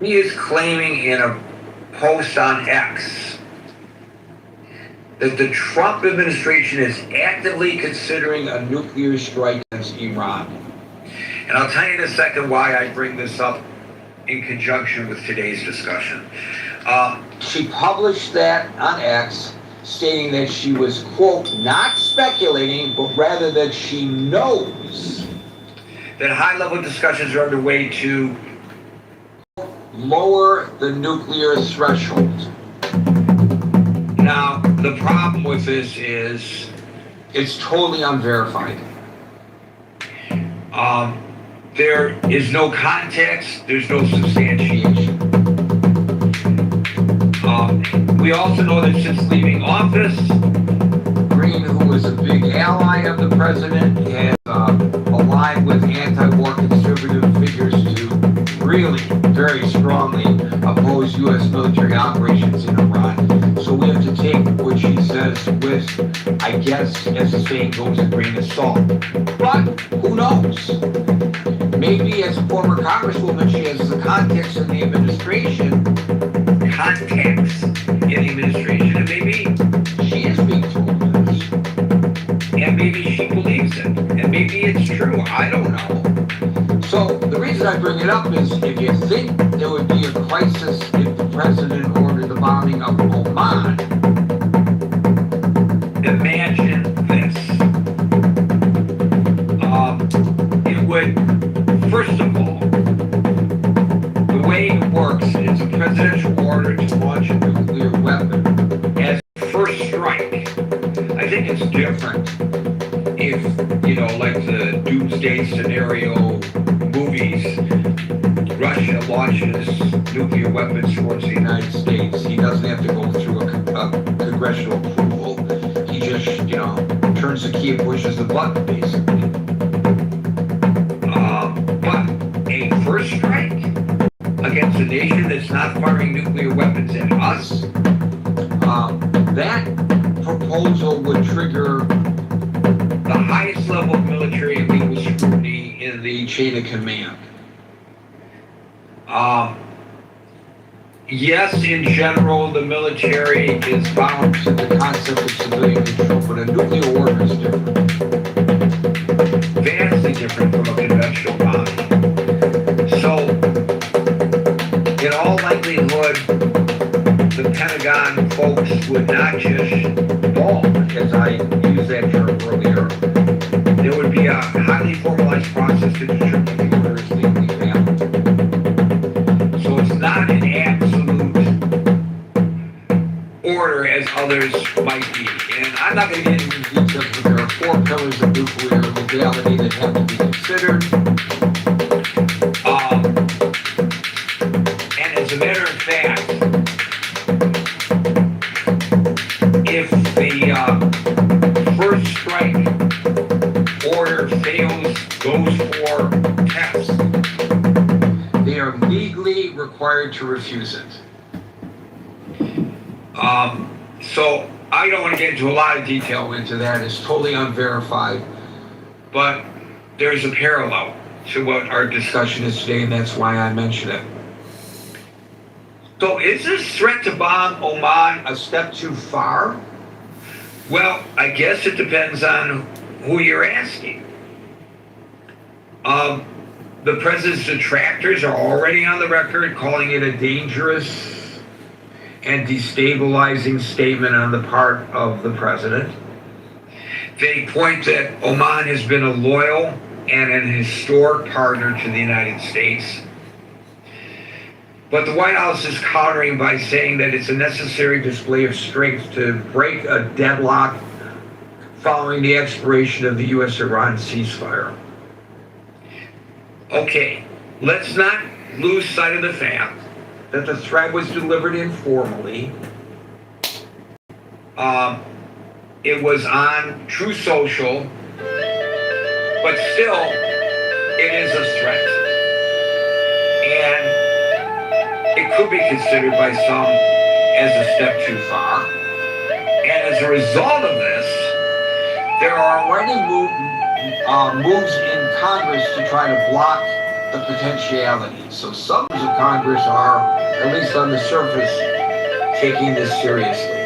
he is claiming in a post on X that the Trump administration is actively considering a nuclear strike against Iran. And I'll tell you in a second why I bring this up in conjunction with today's discussion. She published that on X, stating that she was, quote, not speculating, but rather that she knows that high-level discussions are underway to lower the nuclear threshold. Now, the problem with this is it's totally unverified. There is no context, there's no substantiation. We also know that since leaving office, Green, who was a big ally of the president, has aligned with anti-war conservative figures to really very strongly oppose U.S. military operations in Iran. So we have to take what she says with, I guess, as the saying goes, a grain of salt. But who knows? Maybe as a former congresswoman, she has the context in the administration, and maybe she is being told this. And maybe she believes it. And maybe it's true. I don't know. So the reason I bring it up is if you think there would be a crisis if the president ordered the bombing of Oman, imagine this. It would, first of all, the way it works is a presidential order to launch a nuclear weapon as a first strike. I think it's different if, like the doomsday scenario movies, Russia launches nuclear weapons towards the United States. He doesn't have to go through a congressional approval. He just, turns the key and pushes the button, basically. But a first strike against a nation that's not firing nuclear weapons at us, that proposal would trigger the highest level of military and legal scrutiny in the chain of command. Yes, in general, the military is bound to the concept of civilian control, but a nuclear order is different. Vastly different from a conventional bombing. So, in all likelihood, the Pentagon folks would not just bomb, as I used that term earlier. There would be a highly formalized process to determine if the order is legally valid. So it's not an absolute order as others might be. And I'm not going to get into details, but there are 4 pillars of nuclear legality that have to be considered. And as a matter of fact, if the first strike order fails, goes for test, they are legally required to refuse it. So I don't want to get into a lot of detail into that. It's totally unverified. But there's a parallel to what our discussion is today, and that's why I mention it. So is this threat to bomb Oman a step too far? Well, I guess it depends on who you're asking. The president's detractors are already on the record calling it a dangerous and destabilizing statement on the part of the president. They point that Oman has been a loyal and an historic partner to the United States. But the White House is countering by saying that it's a necessary display of strength to break a deadlock following the expiration of the U.S.-Iran ceasefire. Okay, let's not lose sight of the fact that the threat was delivered informally. It was on True Social, but still, it is a threat. And it could be considered by some as a step too far. And as a result of this, there are already moves in Congress to try to block the potentiality. So some members of Congress are, at least on the surface, taking this seriously.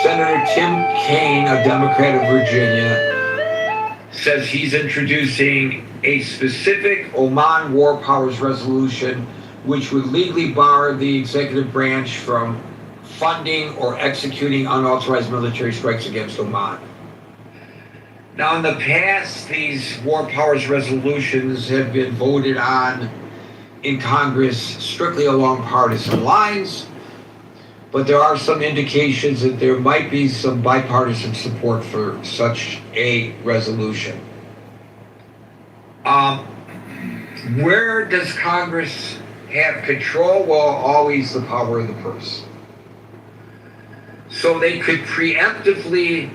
Senator Tim Kaine, a Democrat of Virginia, says he's introducing a specific Oman War Powers resolution which would legally bar the executive branch from funding or executing unauthorized military strikes against Oman. Now, in the past, these war powers resolutions have been voted on in Congress strictly along partisan lines, but there are some indications that there might be some bipartisan support for such a resolution. Where does Congress have control? Well, always the power of the purse. So they could preemptively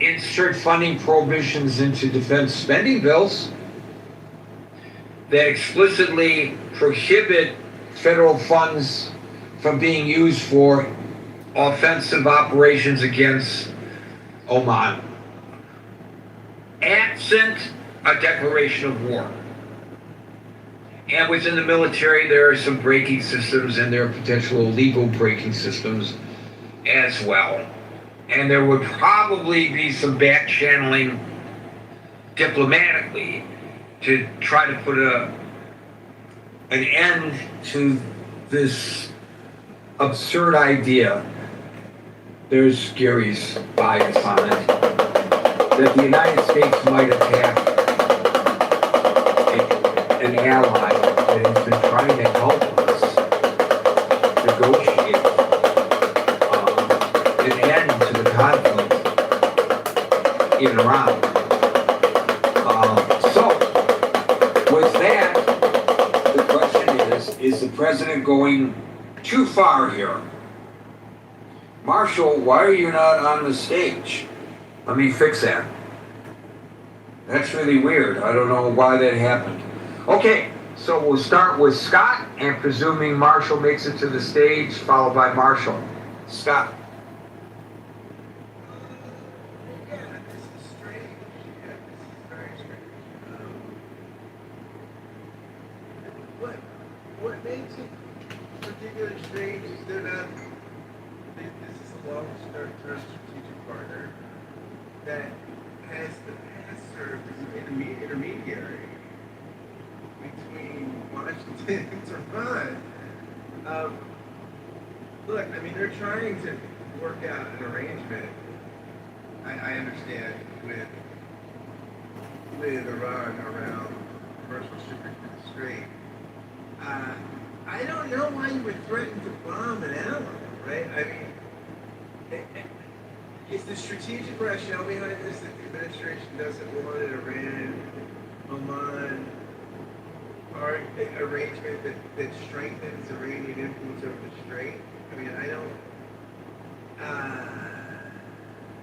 insert funding prohibitions into defense spending bills that explicitly prohibit federal funds from being used for offensive operations against Oman, absent a declaration of war. And within the military, there are some braking systems, and there are potential illegal braking systems as well. And there would probably be some back channeling diplomatically to try to put an end to this absurd idea. There's Gary's bias on it, that the United States might attack an ally that has been trying to help us negotiate an end to the conflict in Iran. So, with that, the question is the president going too far here? Marshall, why are you not on the stage? Let me fix that. That's really weird. I don't know why that happened. Okay, so we'll start with Scott, and presuming Marshall makes it to the stage, followed by Marshall. Scott. This is strange. Yeah, this is very strange. What makes it particularly strange is they're not. This is a long-term strategic partner that has the past served as an intermediary between Washington and Tehran. Look, I mean, they're trying to work out an arrangement. I understand with Iran around commercial shipping through the Strait. I don't know why you would threaten to bomb an ally, right? I mean, is the strategic rationale behind this that the administration doesn't want an Iran-Oman arrangement that strengthens Iranian influence over the Strait? I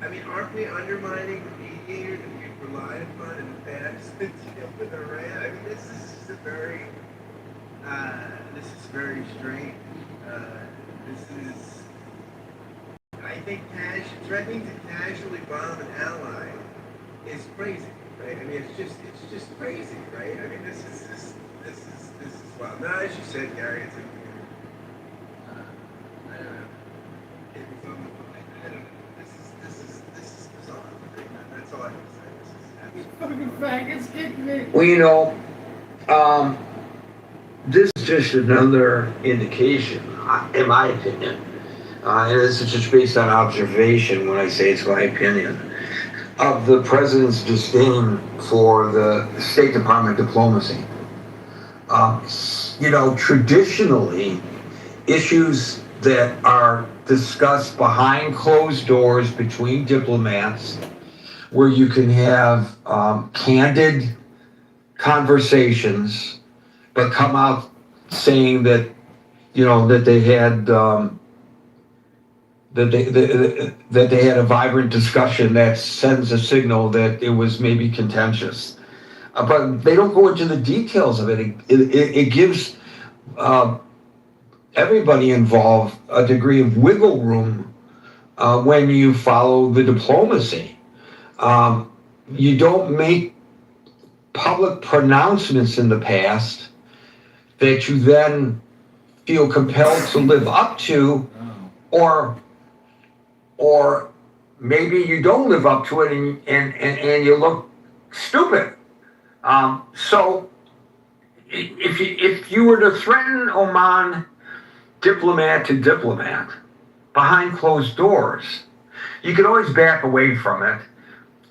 mean, aren't we undermining the mediator that we've relied upon in the past to deal with Iran? I mean, this is very strange. I think threatening to casually bomb an ally is crazy, right? I mean, it's just crazy, right? I mean, this is wild. Now, as you said, Gary, it's I don't know. It was on the line. I don't know. This is bizarre. That's all I can say. This is fucking faggots getting me. Well, this is just another indication, in my opinion, and this is just based on observation when I say it's my opinion, of the president's disdain for the State Department diplomacy. Traditionally, issues that are discussed behind closed doors between diplomats, where you can have candid conversations, but come out saying that, that they had that they had a vibrant discussion that sends a signal that it was maybe contentious. But they don't go into the details of it. It gives everybody involved a degree of wiggle room when you follow the diplomacy. You don't make public pronouncements in the past that you then feel compelled to live up to, or maybe you don't live up to it and you look stupid. So if you were to threaten Oman diplomat to diplomat behind closed doors, you could always back away from it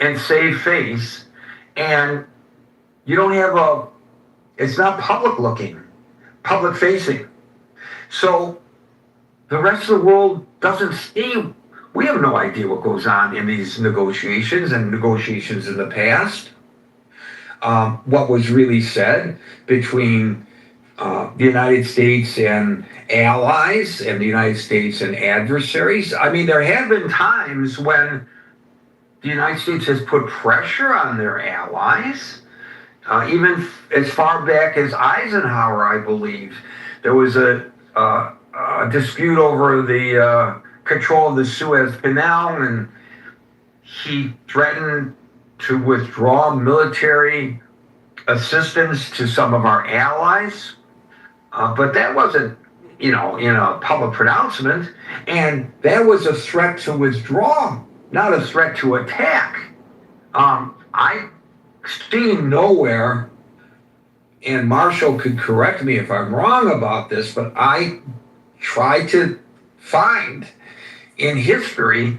and save face, and you don't have it's not public facing. So the rest of the world doesn't see, we have no idea what goes on in these negotiations and negotiations in the past. What was really said between the United States and allies and the United States and adversaries. I mean, there have been times when the United States has put pressure on their allies, even as far back as Eisenhower, I believe. There was a dispute over the control of the Suez Canal, and he threatened to withdraw military assistance to some of our allies. But that wasn't, in a public pronouncement, and that was a threat to withdraw, not a threat to attack. I see nowhere, and Marshall could correct me if I'm wrong about this, but I try to find in history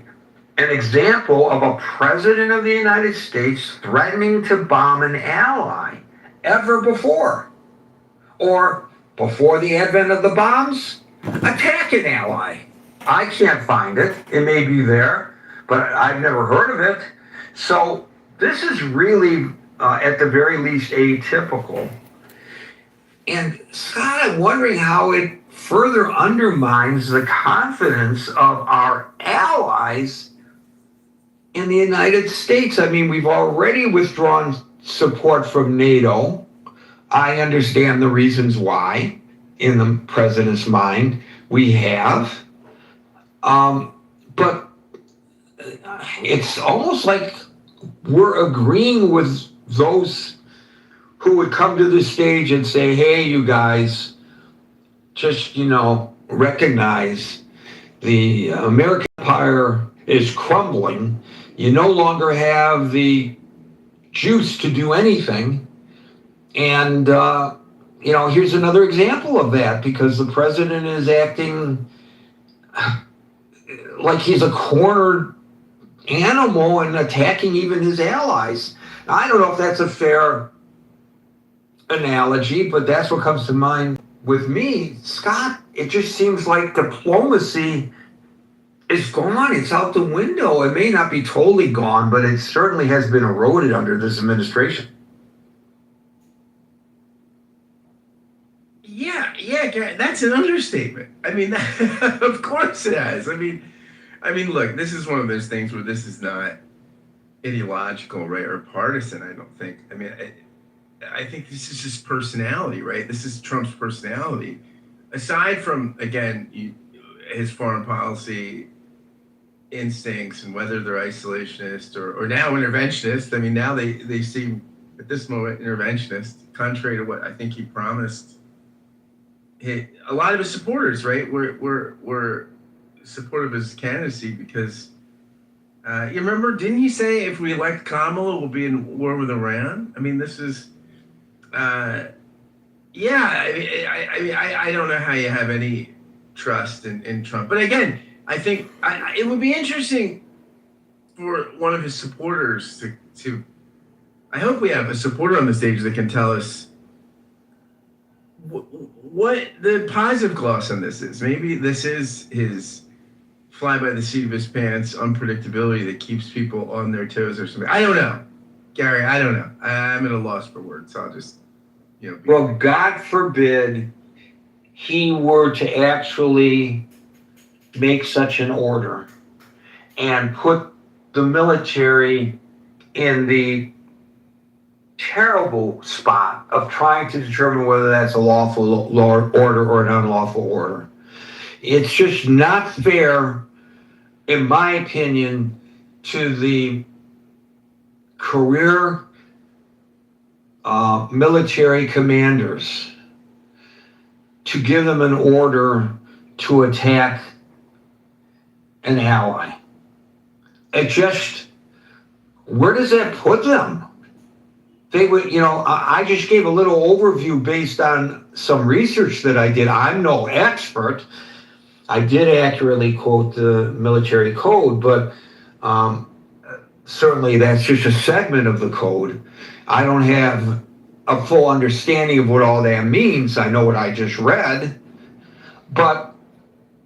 an example of a president of the United States threatening to bomb an ally ever before, or before the advent of the bombs, attack an ally. I can't find it. It may be there, but I've never heard of it. So this is really, at the very least, atypical. And Scott, I'm wondering how it further undermines the confidence of our allies in the United States. I mean, we've already withdrawn support from NATO. I understand the reasons why, in the president's mind, we have. But it's almost like we're agreeing with those who would come to the stage and say, hey, you guys, just, recognize the American empire is crumbling. You no longer have the juice to do anything. And, here's another example of that, because the president is acting like he's a cornered animal and attacking even his allies. Now, I don't know if that's a fair analogy, but that's what comes to mind with me. Scott, it just seems like diplomacy is gone. It's out the window. It may not be totally gone, but it certainly has been eroded under this administration. Yeah, that's an understatement. I mean, of course it has. I mean, look, this is one of those things where this is not ideological, right, or partisan, I don't think. I mean, I think this is just personality, right? This is Trump's personality. Aside from, again, his foreign policy instincts and whether they're isolationist or now interventionist. I mean, now they seem, at this moment, interventionist, contrary to what I think he promised. A lot of his supporters, right, were supportive of his candidacy because, you remember, didn't he say if we elect Kamala, we'll be in war with Iran? I mean, this is, I don't know how you have any trust in Trump. But again, I think it would be interesting for one of his supporters to I hope we have a supporter on the stage that can tell us what the positive gloss on this is. Maybe this is his fly by the seat of his pants unpredictability that keeps people on their toes or something. I don't know, Gary. I don't know. I'm at a loss for words. So I'll just, Well, God forbid he were to actually make such an order and put the military in the terrible spot of trying to determine whether that's a lawful order or an unlawful order. It's just not fair, in my opinion, to the career military commanders to give them an order to attack an ally. It just, where does that put them? They would, I just gave a little overview based on some research that I did. I'm no expert. I did accurately quote the military code, but certainly that's just a segment of the code. I don't have a full understanding of what all that means. I know what I just read, but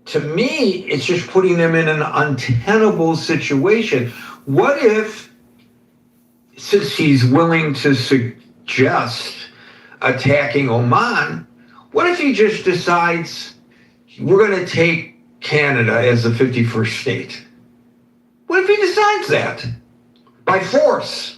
to me, it's just putting them in an untenable situation. What if, since he's willing to suggest attacking Oman, what if he just decides we're going to take Canada as the 51st state? What if he decides that by force?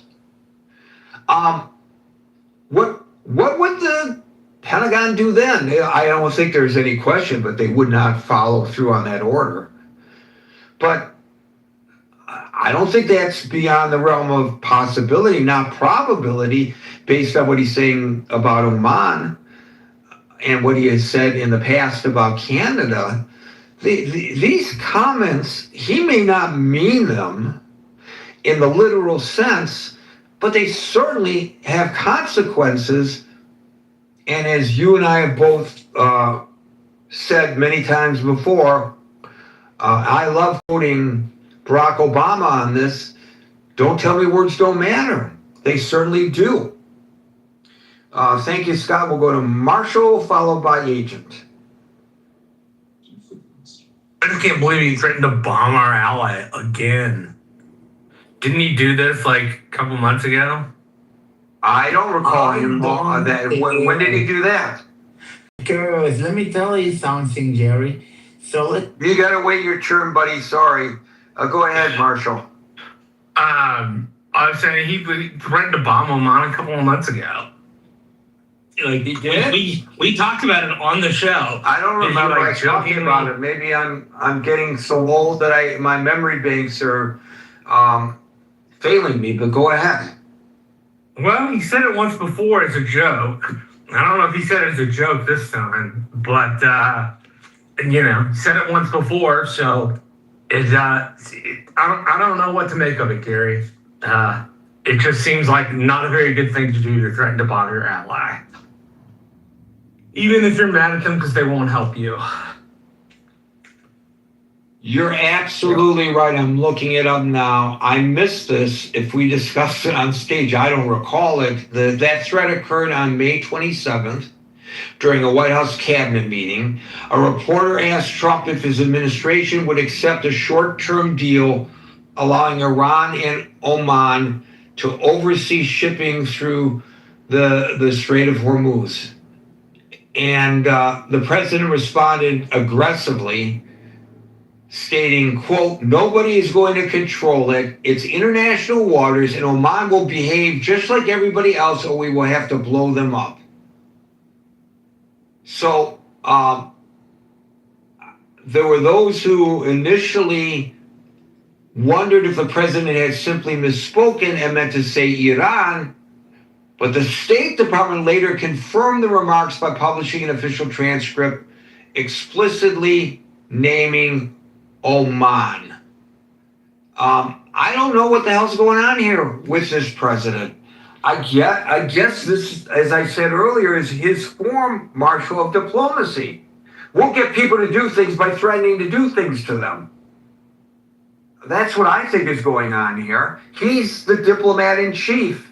What would the Pentagon do then? I don't think there's any question, but they would not follow through on that order. But I don't think that's beyond the realm of possibility, not probability, based on what he's saying about Oman and what he has said in the past about Canada. These comments, he may not mean them in the literal sense, but they certainly have consequences. And as you and I have both said many times before, I love quoting Barack Obama on this. Don't tell me words don't matter. They certainly do. Thank you, Scott. We'll go to Marshall, followed by Agent. I just can't believe he threatened to bomb our ally again. Didn't he do this like a couple months ago? I don't recall him that. When did he do that? Girls, let me tell you something, Jerry. You gotta wait your turn, buddy. Sorry. Go ahead, Marshall. I was saying he threatened to bomb Oman a couple of months ago. Like He did? we talked about it on the show. I don't Did you, remember like, talking about it. Maybe I'm getting so old that my memory banks are failing me. But go ahead. Well, he said it once before as a joke. I don't know if he said it as a joke this time, but he said it once before, so I don't know what to make of it, Gary. It just seems like not a very good thing to do to threaten to bomb your ally. Even if you're mad at them because they won't help you. You're absolutely right. I'm looking it up now. I missed this. If we discussed it on stage, I don't recall it. That threat occurred on May 27th during a White House cabinet meeting. A reporter asked Trump if his administration would accept a short-term deal allowing Iran and Oman to oversee shipping through the Strait of Hormuz. And the president responded aggressively, stating, quote, "Nobody is going to control it. It's international waters, and Oman will behave just like everybody else, or we will have to blow them up." So there were those who initially wondered if the president had simply misspoken and meant to say Iran, but the State Department later confirmed the remarks by publishing an official transcript explicitly naming Oman. I don't know what the hell's going on here with this president. I guess this, as I said earlier, is his form, Marshall, of diplomacy. We'll get people to do things by threatening to do things to them. That's what I think is going on here. He's the diplomat in chief.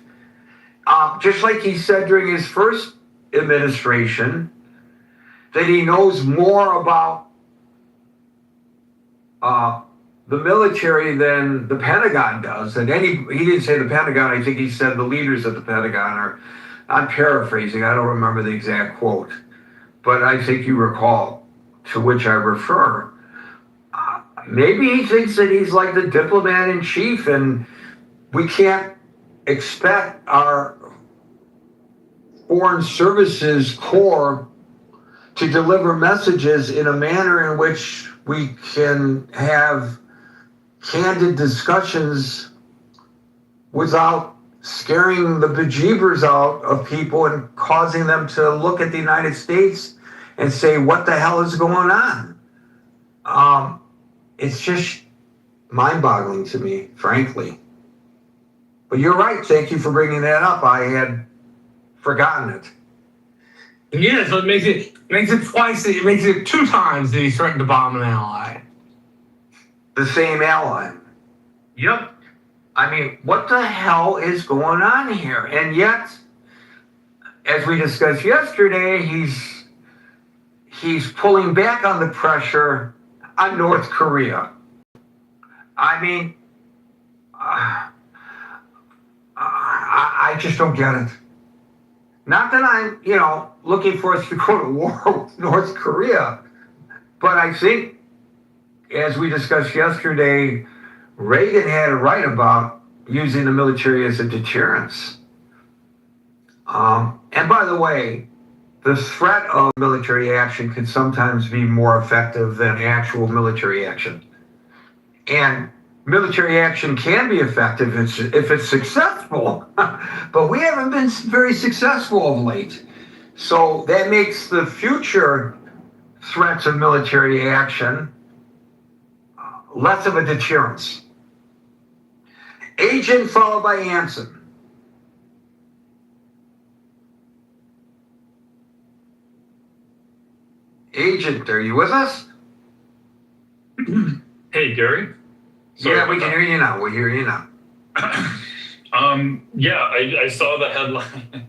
Just like he said during his first administration, that he knows more about the military than the Pentagon does. And he didn't say the Pentagon, I think he said the leaders of the Pentagon, or I'm paraphrasing, I don't remember the exact quote, but I think you recall to which I refer. Maybe he thinks that he's like the diplomat in chief, and we can't expect our Foreign Services Corps to deliver messages in a manner in which we can have candid discussions without scaring the bejeebers out of people and causing them to look at the United States and say, what the hell is going on? It's just mind-boggling to me, frankly. But you're right. Thank you for bringing that up. I had forgotten it. Yeah, so it makes it twice. It makes it 2 times that he threatened to bomb an ally. The same ally. Yep. I mean, what the hell is going on here? And yet, as we discussed yesterday, he's pulling back on the pressure on North Korea. I mean, I just don't get it. Not that I'm, looking for us to go to war with North Korea, but I think, as we discussed yesterday, Reagan had it right about using the military as a deterrence. And by the way, the threat of military action can sometimes be more effective than actual military action. And military action can be effective if it's successful, but we haven't been very successful of late. So that makes the future threats of military action less of a deterrence. Agent followed by Anson. Agent, are you with us? Hey, Gary. Sorry Yeah, we about can hear you now. We hear you now. Yeah, I saw the headline.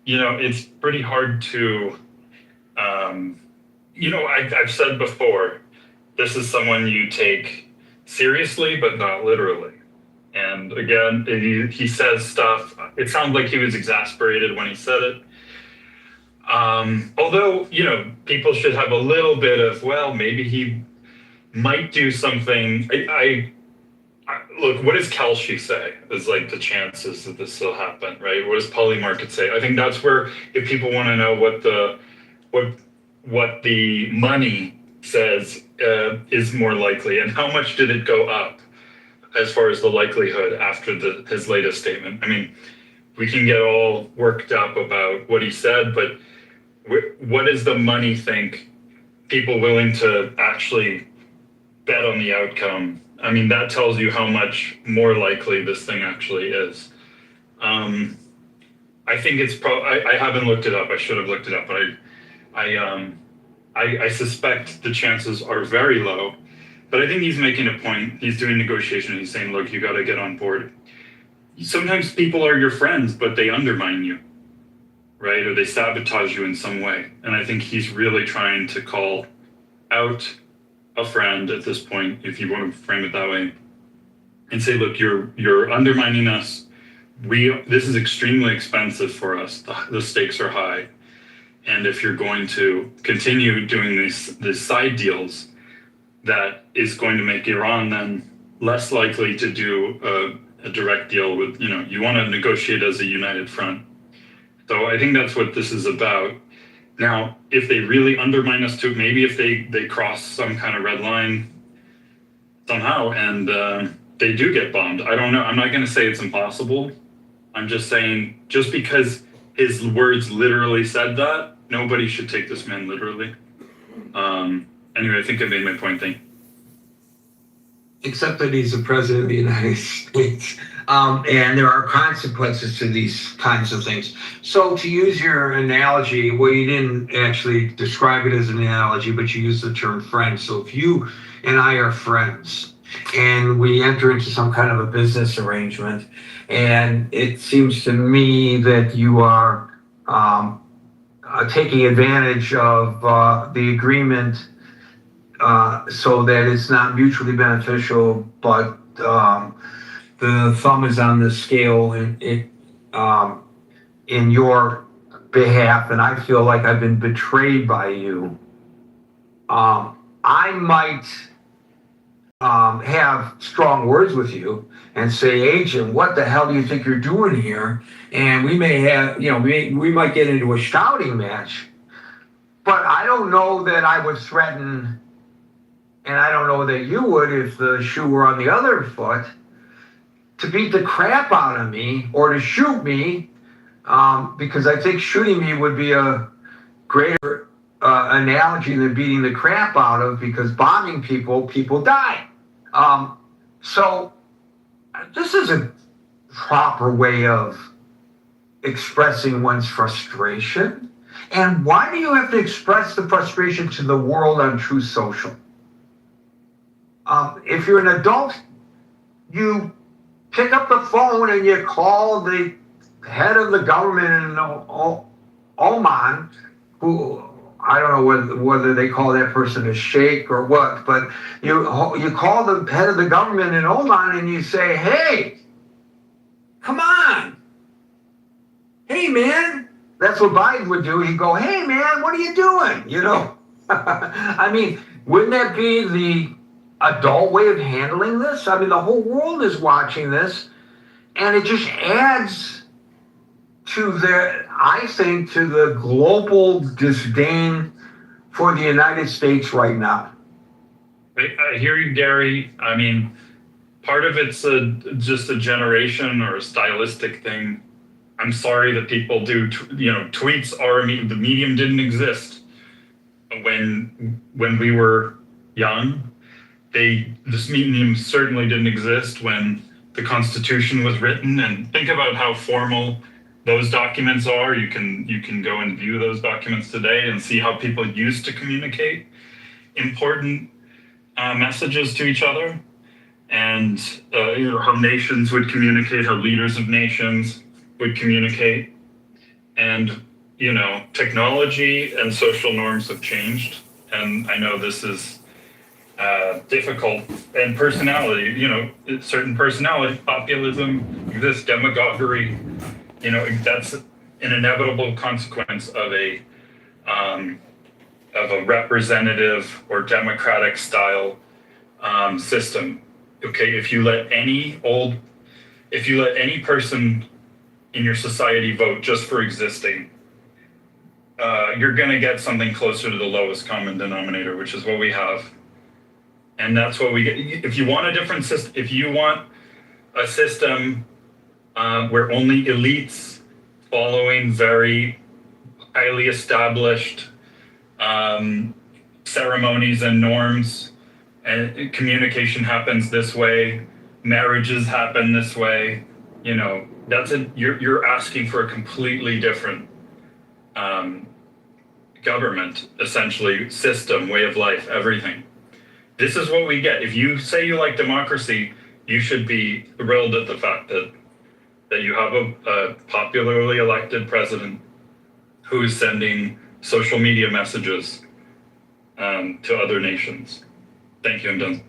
It's pretty hard to, I've said before, this is someone you take seriously, but not literally. And again, he says stuff. It sounds like he was exasperated when he said it. Although, people should have a little bit of, well, maybe he might do something. Look, what does Kelsey say is like the chances that this will happen, right? What does Polly Market say? I think that's where, if people want to know what the money says is more likely, and how much did it go up as far as the likelihood after his latest statement. I mean, we can get all worked up about what he said, but what does the money think? People willing to actually bet on the outcome. I mean, that tells you how much more likely this thing actually is. I think it's I haven't looked it up. I should have looked it up, but I suspect the chances are very low. But I think he's making a point. He's doing negotiation. He's saying, look, you got to get on board. Sometimes people are your friends, but they undermine you, right? Or they sabotage you in some way. And I think he's really trying to call out a friend at this point, if you want to frame it that way, and say, look, you're undermining us. This is extremely expensive for us. The stakes are high. And if you're going to continue doing these side deals, that is going to make Iran then less likely to do a direct deal with, you want to negotiate as a united front. So I think that's what this is about. Now, if they really undermine us too, maybe if they cross some kind of red line somehow and they do get bombed, I don't know. I'm not going to say it's impossible. I'm just saying, just because his words literally said that, nobody should take this man literally. Anyway, I think I made my point. Thank you. Except that he's the president of the United States. And there are consequences to these kinds of things. So to use your analogy, well, you didn't actually describe it as an analogy, but you used the term friend. So if you and I are friends and we enter into some kind of a business arrangement, and it seems to me that you are taking advantage of the agreement so that it's not mutually beneficial, but the thumb is on the scale in your behalf, and I feel like I've been betrayed by you. I might have strong words with you and say, Agent, what the hell do you think you're doing here? And we may have, we might get into a shouting match, but I don't know that I would threaten, and I don't know that you would if the shoe were on the other foot, to beat the crap out of me or to shoot me, because I think shooting me would be a greater analogy than beating the crap out of, because bombing people die. So this is a proper way of expressing one's frustration. And why do you have to express the frustration to the world on Truth Social? If you're an adult, you pick up the phone and you call the head of the government in Oman, who I don't know whether they call that person a sheikh or what, but you call the head of the government in Oman and you say, hey, come on. Hey, man. That's what Biden would do. He'd go, hey, man, what are you doing? You know, I mean, wouldn't that be the adult way of handling this? I mean, the whole world is watching this, and it just adds to I think, to the global disdain for the United States right now. I hear you, Gary. I mean, part of it's just a generation or a stylistic thing. I'm sorry that people do, tweets are, the medium didn't exist when we were young. This medium certainly didn't exist when the Constitution was written, and think about how formal those documents are. You can go and view those documents today and see how people used to communicate important messages to each other, and how nations would communicate, how leaders of nations would communicate. And technology and social norms have changed, and I know this is difficult. And personality, certain personality, populism, this demagoguery, that's an inevitable consequence of a representative or democratic style system. Okay, if you let any person in your society vote just for existing, you're going to get something closer to the lowest common denominator, which is what we have. And that's what we get. If you want a different system, if you want a system where only elites following very highly established ceremonies and norms, and communication happens this way, marriages happen this way, you're asking for a completely different government, essentially, system, way of life, everything. This is what we get. If you say you like democracy, you should be thrilled at the fact that you have a popularly elected president who is sending social media messages to other nations. Thank you, I'm done.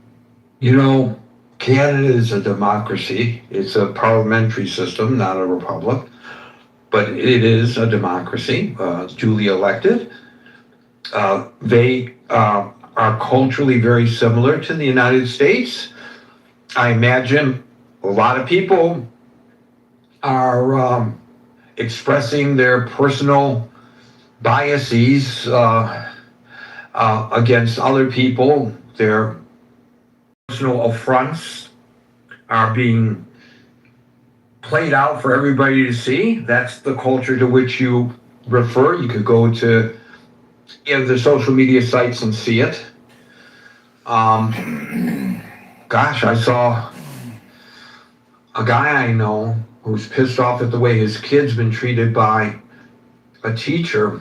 Canada is a democracy. It's a parliamentary system, not a republic, but it is a democracy, duly elected. They are culturally very similar to the United States. I imagine a lot of people are expressing their personal biases against other people. Their personal affronts are being played out for everybody to see. That's the culture to which you refer. You could go to the social media sites and see it. Gosh, I saw a guy I know who's pissed off at the way his kid's been treated by a teacher.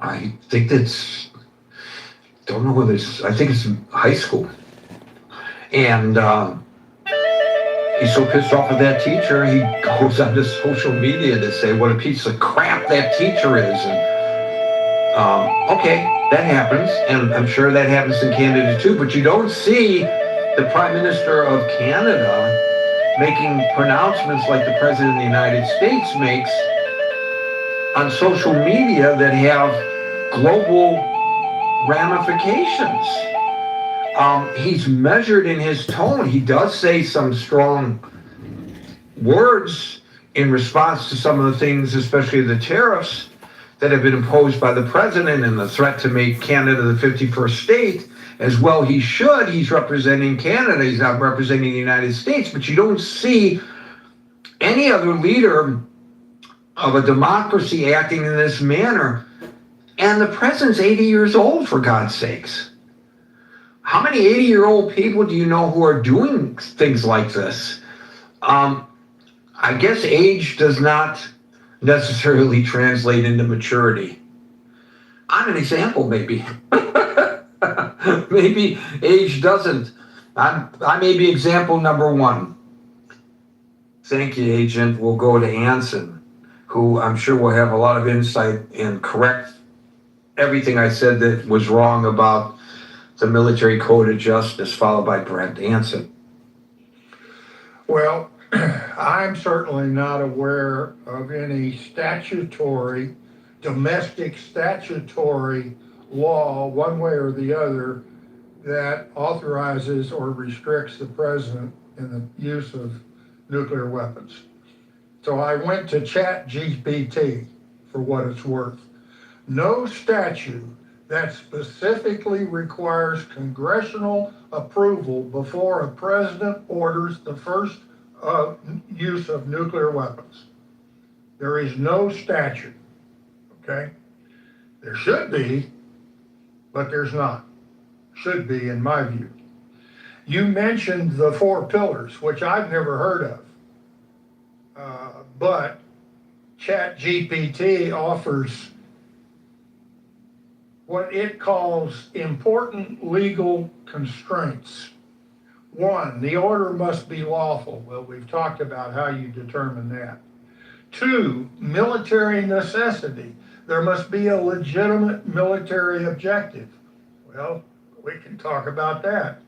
I think I think it's high school. And he's so pissed off at that teacher, he goes onto social media to say what a piece of crap that teacher is. And okay, that happens, and I'm sure that happens in Canada too, but you don't see the Prime Minister of Canada making pronouncements like the President of the United States makes on social media that have global ramifications. He's measured in his tone. He does say some strong words in response to some of the things, especially the tariffs that have been imposed by the president and the threat to make Canada the 51st state. as well he should. He's representing Canada. He's not representing the United States. But you don't see any other leader of a democracy acting in this manner. And the president's 80 years old, for God's sakes. How many 80-year-old people do you know who are doing things like this? I guess age does not necessarily translate into maturity. I'm an example, maybe. Maybe age doesn't. I may be example number one. Thank you, Agent. We'll go to Anson, who I'm sure will have a lot of insight and correct everything I said that was wrong about the Military Code of Justice, followed by Brent Anson. Well, I'm certainly not aware of any domestic statutory law, one way or the other, that authorizes or restricts the president in the use of nuclear weapons. So I went to ChatGPT for what it's worth. No statute that specifically requires congressional approval before a president orders the first use of nuclear weapons. There is no statute, okay? There should be, but there's not. Should be, in my view. You mentioned the 4 pillars, which I've never heard of. But ChatGPT offers what it calls important legal constraints. 1, the order must be lawful. Well, we've talked about how you determine that. 2, military necessity. There must be a legitimate military objective. Well, we can talk about that.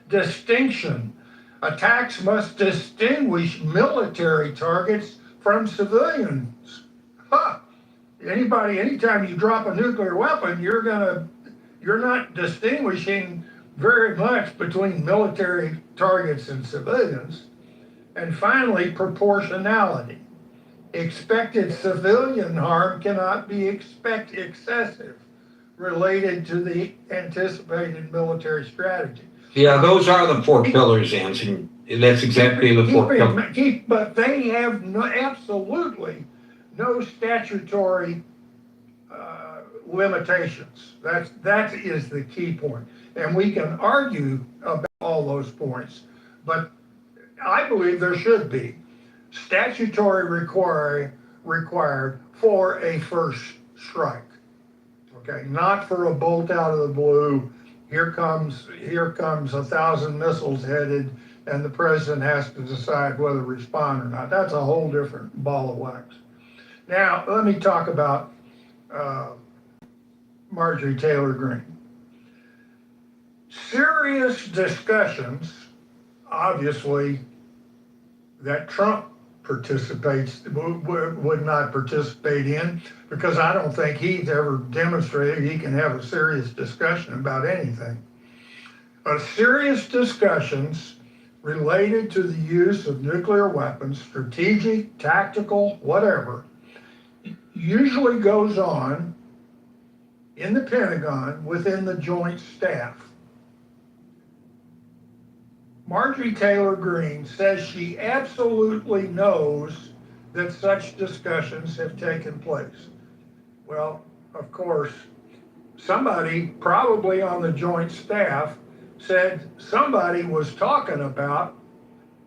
Distinction. Attacks must distinguish military targets from civilians. Anytime you drop a nuclear weapon, you're not distinguishing very much between military targets and civilians. And finally, proportionality. Expected civilian harm cannot be excessive related to the anticipated military strategy. Yeah, those are the 4 pillars, Anson. That's exactly the 4 pillars. But they have absolutely no statutory limitations. That is the key point. And we can argue about all those points, but I believe there should be statutory required for a first strike. Okay, not for a bolt out of the blue. Here comes 1,000 missiles headed, and the president has to decide whether to respond or not. That's a whole different ball of wax. Now, let me talk about Marjorie Taylor Greene. Serious discussions, obviously, that Trump would not participate in, because I don't think he's ever demonstrated he can have a serious discussion about anything. But serious discussions related to the use of nuclear weapons, strategic, tactical, whatever, usually goes on in the Pentagon within the Joint Staff. Marjorie Taylor Greene says she absolutely knows that such discussions have taken place. Well, of course, somebody probably on the Joint Staff said somebody was talking about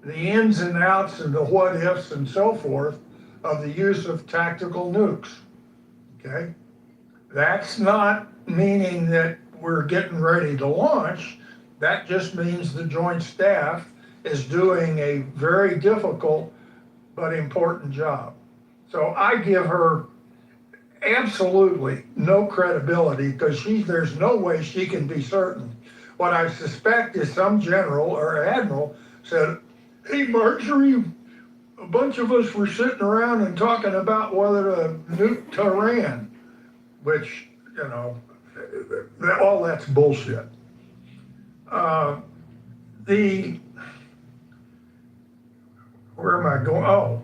the ins and outs and the what ifs and so forth of the use of tactical nukes. Okay? That's not meaning that we're getting ready to launch. That just means the Joint Staff is doing a very difficult but important job. So I give her absolutely no credibility, because there's no way she can be certain. What I suspect is some general or admiral said, "Hey, Marjorie, a bunch of us were sitting around and talking about whether to nuke Tehran," which, all that's bullshit. Where am I going? Oh,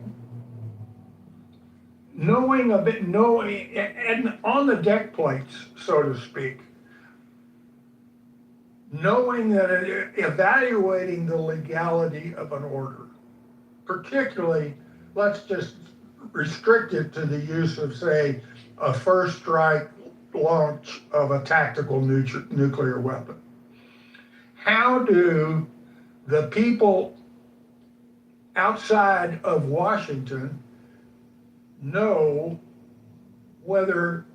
knowing and on the deck plates, so to speak, knowing that evaluating the legality of an order, particularly, let's just restrict it to the use of, say, a first strike launch of a tactical nuclear weapon. How do the people outside of Washington know whether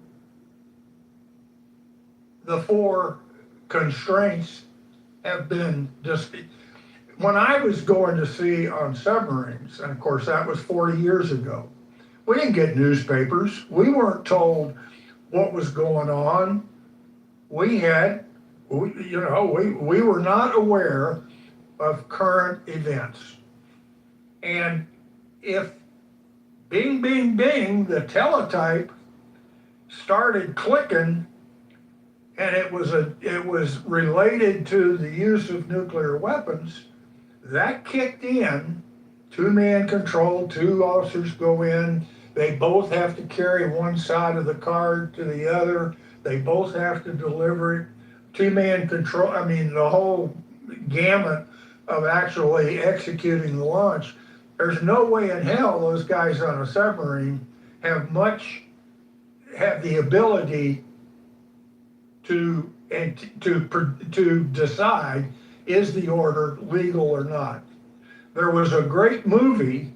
the four constraints have been just, when I was going to sea on submarines, and of course that was 40 years ago, we didn't get newspapers. We weren't told what was going on. We were not aware of current events. And if bing, bing, bing, the teletype started clicking, and it was related to the use of nuclear weapons, that kicked in. Two-man control, two officers go in, they both have to carry one side of the card to the other, they both have to deliver it. Two-man control, I mean, the whole gamut of actually executing the launch. There's no way in hell those guys on a submarine have the ability to decide, is the order legal or not. There was a great movie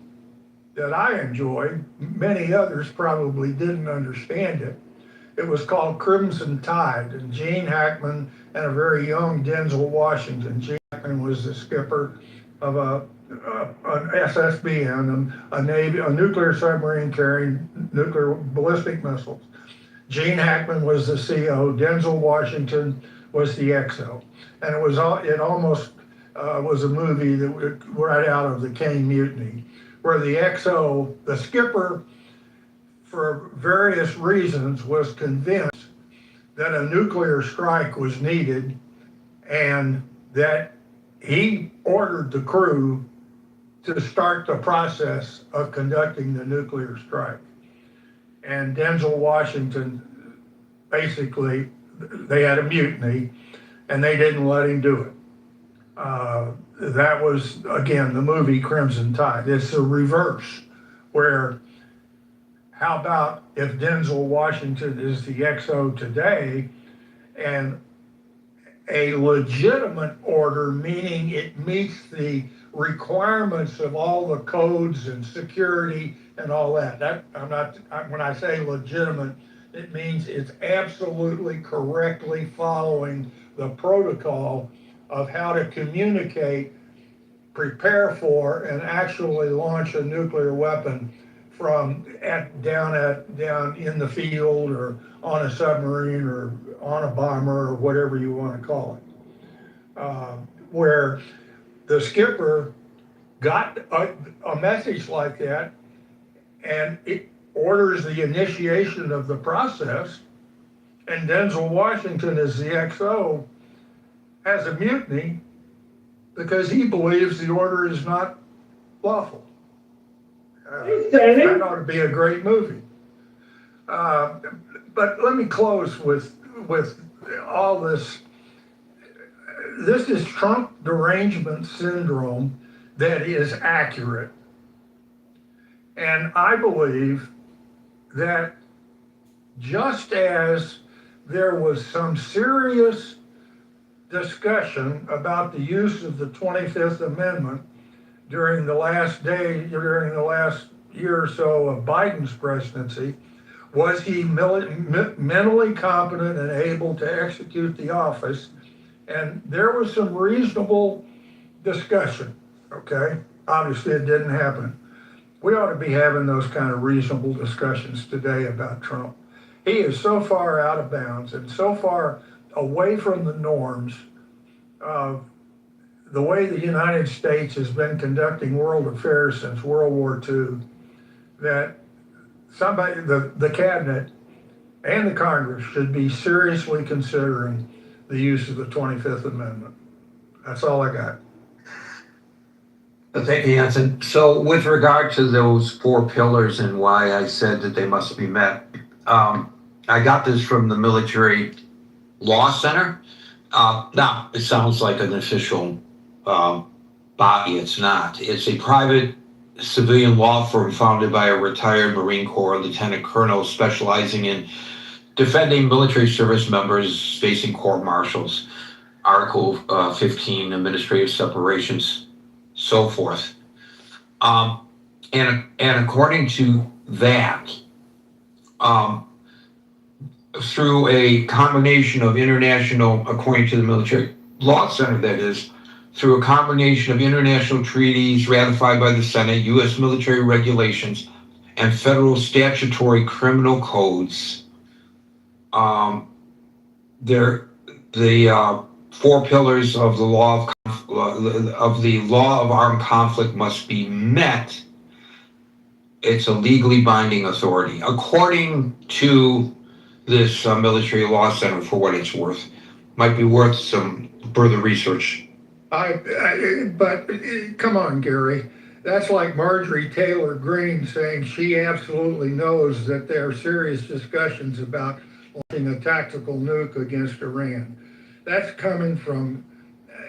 that I enjoyed. Many others probably didn't understand it. It was called Crimson Tide, and Gene Hackman and a very young Denzel Washington. Gene Hackman was the skipper of an SSBN, a nuclear submarine carrying nuclear ballistic missiles. Gene Hackman was the CO. Denzel Washington was the XO, and it almost was a movie that right out of the Caine Mutiny, where the XO, the skipper, for various reasons, was convinced that a nuclear strike was needed, and that he ordered the crew to start the process of conducting the nuclear strike. And Denzel Washington, basically, they had a mutiny, and they didn't let him do it. That was, again, the movie Crimson Tide. It's the reverse, where how about if Denzel Washington is the XO today, and a legitimate order, meaning it meets the requirements of all the codes and security and all that. When I say legitimate, it means it's absolutely correctly following the protocol of how to communicate, prepare for, and actually launch a nuclear weapon from down in the field, or on a submarine, or on a bomber, or whatever you want to call it. Where the skipper got a message like that, and it orders the initiation of the process, and Denzel Washington, as the XO, has a mutiny because he believes the order is not lawful. That ought to be a great movie. But let me close with all this. This is Trump derangement syndrome that is accurate. And I believe that just as there was some serious discussion about the use of the 25th Amendment during the last year or so of Biden's presidency, was he mentally competent and able to execute the office? And there was some reasonable discussion, okay? Obviously it didn't happen. We ought to be having those kind of reasonable discussions today about Trump. He is so far out of bounds and so far away from the norms of the way the United States has been conducting world affairs since World War II, that somebody, the cabinet and the Congress, should be seriously considering the use of the 25th Amendment. That's all I got. Thank you, Hanson. So with regard to those four pillars and why I said that they must be met, I got this from the Military Law Center. Now, it sounds like an official body. It's not. It's a private civilian law firm founded by a retired Marine Corps lieutenant colonel specializing in defending military service members facing court martials, Article 15, administrative separations, so forth. And according to that, through a combination of international, according to the Military Law Center, that is, through a combination of international treaties ratified by the Senate, U.S. military regulations, and federal statutory criminal codes, the 4 pillars of the law of armed conflict must be met. It's a legally binding authority, according to this Military Law Center, for what it's worth. Might be worth some further research. But come on, Gary. That's like Marjorie Taylor Greene saying she absolutely knows that there are serious discussions about launching a tactical nuke against Iran. That's coming from,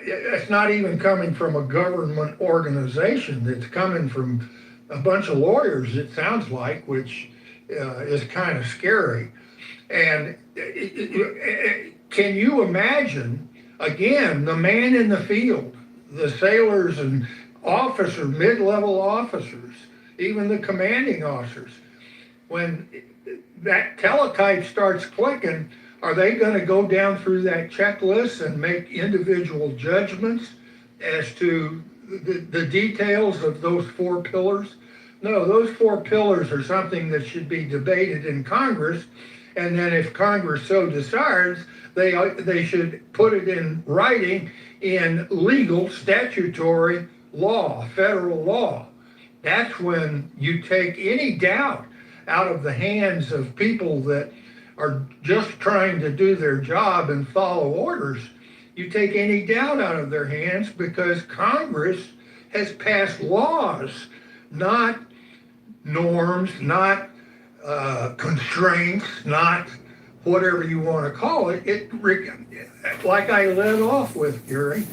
it's not even coming from a government organization. It's coming from a bunch of lawyers, it sounds like, which is kind of scary. And can you imagine, again, the man in the field, the sailors and officers, mid-level officers, even the commanding officers, when that teletype starts clicking, are they going to go down through that checklist and make individual judgments as to the details of those 4 pillars? No, those 4 pillars are something that should be debated in Congress. And then if Congress so desires, they should put it in writing in legal statutory law, federal law. That's when you take any doubt out of the hands of people that are just trying to do their job and follow orders. You take any doubt out of their hands because Congress has passed laws, not norms, not constraints, not whatever you want to call it. Like I led off with, Gary,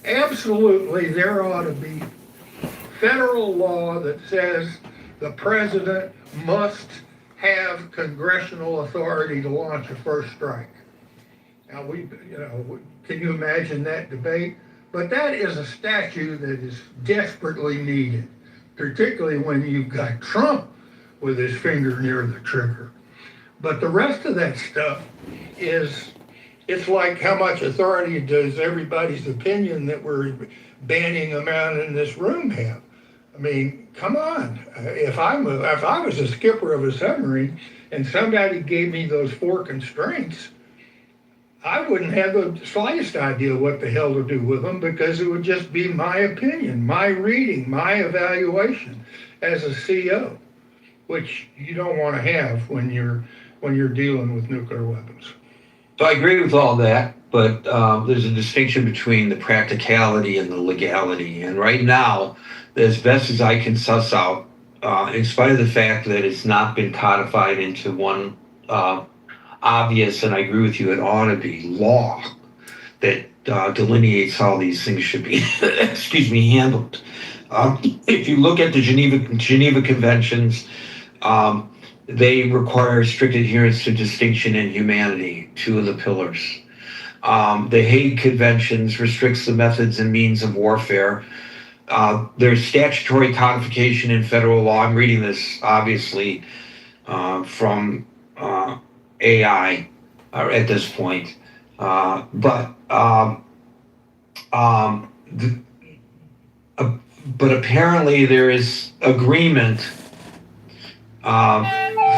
absolutely there ought to be federal law that says the president must have congressional authority to launch a first strike. Now can you imagine that debate? But that is a statute that is desperately needed, particularly when you've got Trump with his finger near the trigger. But the rest of that stuff it's like how much authority does everybody's opinion that we're banning them out in this room have? I mean, come on. If I was a skipper of a submarine and somebody gave me those 4 constraints, I wouldn't have the slightest idea what the hell to do with them because it would just be my opinion, my reading, my evaluation as a CO, which you don't want to have when you're dealing with nuclear weapons. So I agree with all that, but there's a distinction between the practicality and the legality. And right now, as best as I can suss out, in spite of the fact that it's not been codified into one obvious, and I agree with you, it ought to be law that delineates how these things should be, handled. If you look at the Geneva Conventions, they require strict adherence to distinction and humanity, 2 of the pillars. The Hague Conventions restricts the methods and means of warfare. There's statutory codification in federal law. I'm reading this, obviously, from AI at this point. But apparently there is agreement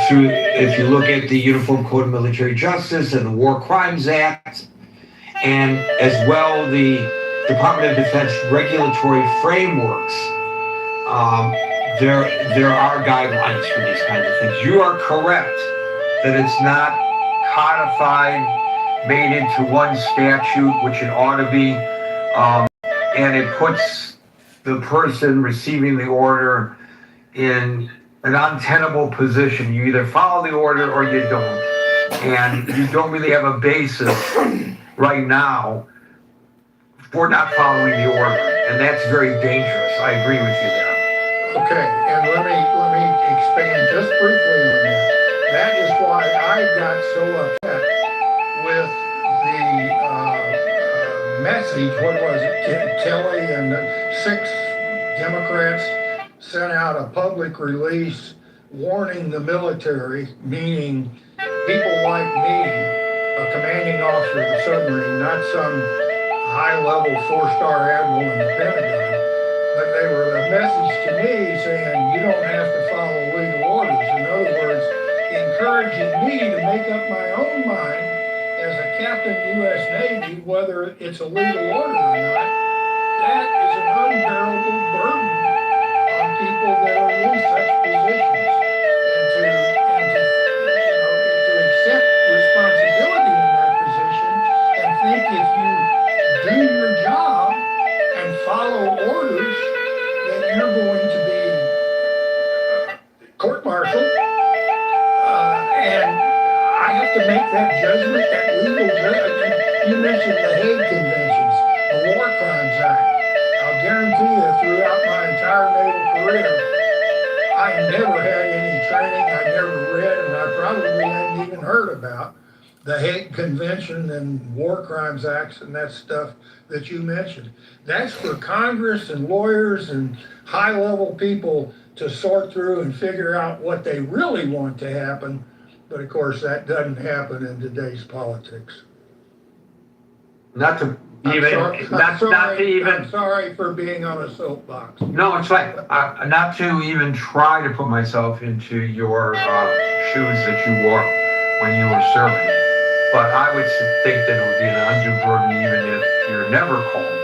through, if you look at the Uniform Code of Military Justice and the War Crimes Act, and as well the Department of Defense regulatory frameworks, there are guidelines for these kinds of things. You are correct that it's not codified, made into one statute, which it ought to be, and it puts the person receiving the order in an untenable position. You either follow the order or you don't, and you don't really have a basis right now for not following the order, and that's very dangerous. I agree with you there. Okay, and let me expand just briefly on that. That is why I got so upset with the message. What was it? Kelly and the 6 Democrats sent out a public release warning the military, meaning people like me, a commanding officer of the submarine, not some high-level 4-star admiral in the Pentagon. But they were a message to me saying, you don't have to follow legal orders. In other words, encouraging me to make up my own mind as a captain U.S. Navy, whether it's a legal order or not. That is an unbearable burden on people that are in such positions. And to accept responsibility in that position and think if you do your job and follow orders, then you're going to be court-martialed. And I have to make that judgment, that legal judgment. You mentioned the Hague Conventions, the War Crimes Act. I'll guarantee you, throughout my entire naval career, I never had any training, I never read, and I probably hadn't even heard about the Hague Convention and War Crimes Acts and that stuff that you mentioned. That's for Congress and lawyers and high-level people to sort through and figure out what they really want to happen. But of course, that doesn't happen in today's politics. Not to I'm even, sorry- not to even. I'm sorry for being on a soapbox. No, it's like, not to even try to put myself into your shoes that you wore when you were serving. But I would think that it would be an undue burden even if you're never called,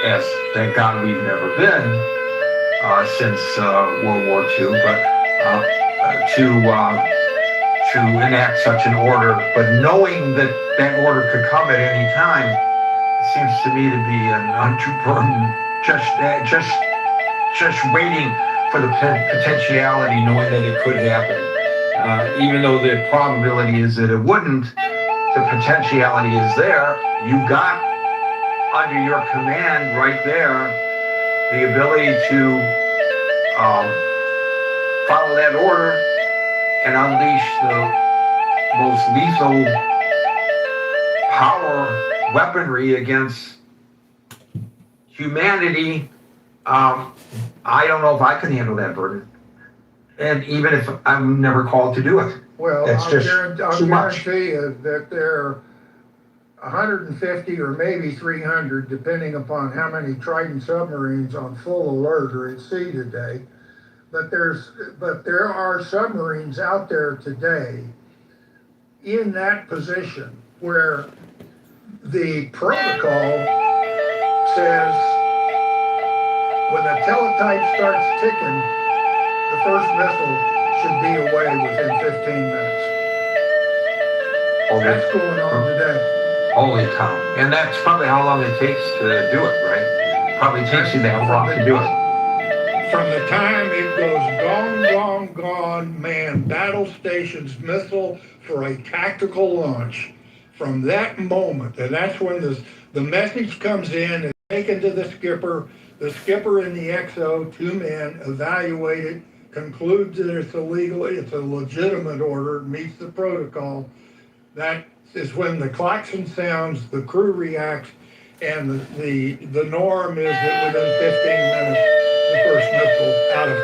as thank God we've never been since World War II, but to enact such an order. But knowing that that order could come at any time, seems to me to be an undue burden, just waiting for the potentiality, knowing that it could happen. Even though the probability is that it wouldn't, the potentiality is there. You've got under your command right there the ability to follow that order and unleash the most lethal power weaponry against humanity. I don't know if I can handle that burden, and even if I'm never called to do it. Well, That's I'll just too much. guarantee you that there are 150 or maybe 300, depending upon how many Trident submarines on full alert are at sea today. But there are submarines out there today in that position where the protocol says when the teletype starts ticking, the first missile should be away within 15 minutes. That's going on today. Holy cow. And that's probably how long it takes to do it, right? Probably takes you that long to do it. From the time it goes gone, man, battle stations missile for a tactical launch. From that moment, and that's when the message comes in, it's taken to the skipper and the XO, 2 men, evaluate it, concludes that it's a legitimate order, meets the protocol. That is when the klaxon sounds, the crew reacts, and the norm is that within 15 minutes, the first missile out of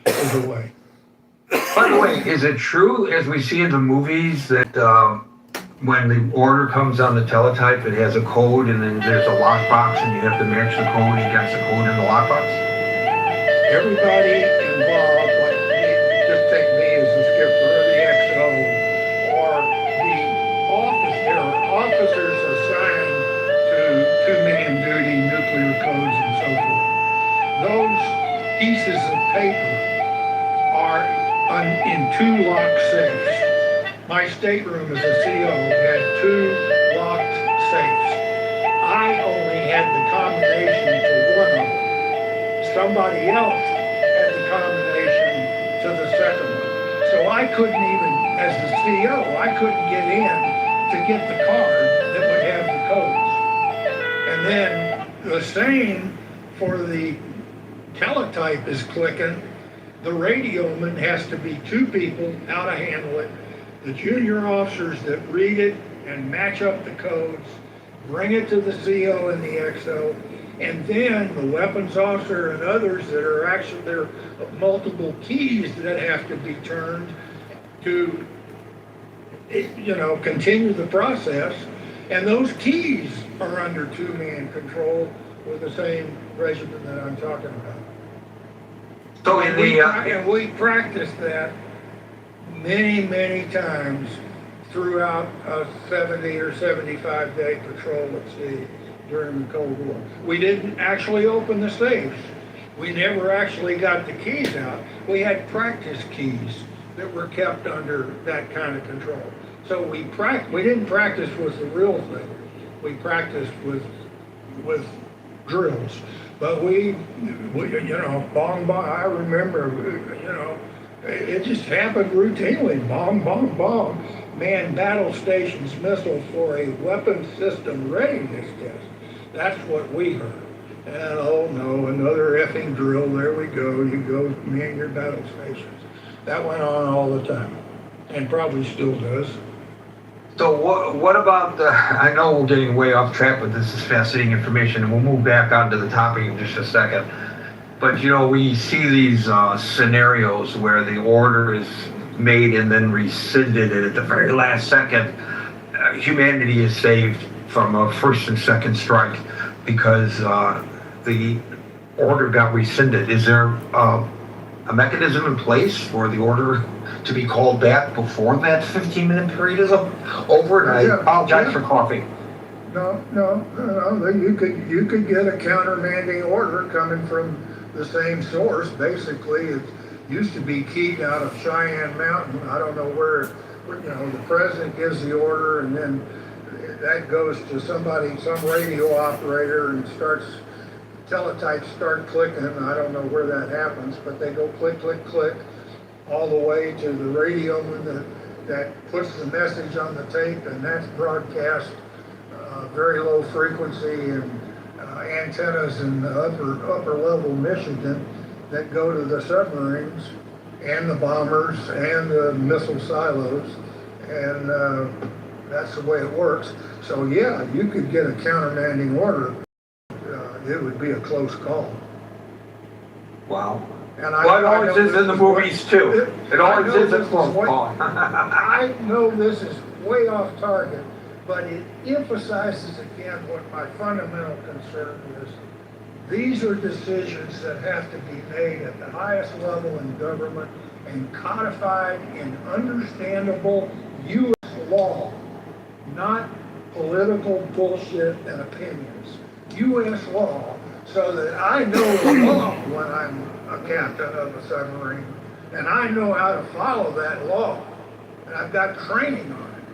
24 is away. By the way, is it true, as we see in the movies, that when the order comes on the teletype, it has a code and then there's a lockbox and you have to match the code against the code in the lockbox? Everybody involved, like me, just take me as the skipper or the XO, or the office, there are officers assigned to two-man duty, nuclear codes, and so forth. Those pieces of paper are in 2 locked safes. My stateroom as a CO had 2 locked safes. I only had the combination to one of them. Somebody else had the combination to the second one. So I couldn't even, as the CO, I couldn't get in to get the card The same for the teletype is clicking. The radioman has to be two people, how to handle it. The junior officers that read it and match up the codes, bring it to the CO and the XO, and then the weapons officer and others that are actually, there are multiple keys that have to be turned to, continue the process. And those keys are under two-man control with the same regimen that I'm talking about. So in the, And we practiced that many, many times throughout a 70 or 75 day patrol at sea during the Cold War. We didn't actually open the safes. We never actually got the keys out. We had practice keys that were kept under that kind of control. So we didn't practice with the real thing. We practiced with drills. But we bong, bong, I remember, it just happened routinely, bong, bong, bong. Man, battle stations missile for a weapon system readiness test. That's what we heard. And oh no, another effing drill, there we go, you go man your battle stations. That went on all the time, and probably still does. so what about the, I know we're getting way off track, but this is fascinating information, and we'll move back onto the topic in just a second. But we see these scenarios where the order is made and then rescinded, and at the very last second, humanity is saved from a first and second strike because the order got rescinded. Is there a mechanism in place for the order to be called back before that 15-minute period is over? And I apologize for coughing. No. You could get a countermanding order coming from the same source. Basically, it used to be keyed out of Cheyenne Mountain. I don't know where the president gives the order, and then that goes to some radio operator, and teletypes start clicking. I don't know where that happens, but they go click, click, click, all the way to the radio that puts the message on the tape, and that's broadcast very low frequency and antennas in the upper level Michigan that go to the submarines and the bombers and the missile silos, and that's the way it works. So yeah, you could get a countermanding order. It would be a close call. Wow. And Well, it always is in the movies too. It always is a close call. I know this is way off target, but it emphasizes again what my fundamental concern is. These are decisions that have to be made at the highest level in government and codified in understandable U.S. law, not political bullshit and opinions. U.S. law, so that I know the law when I'm a captain of a submarine, and I know how to follow that law, and I've got training on it.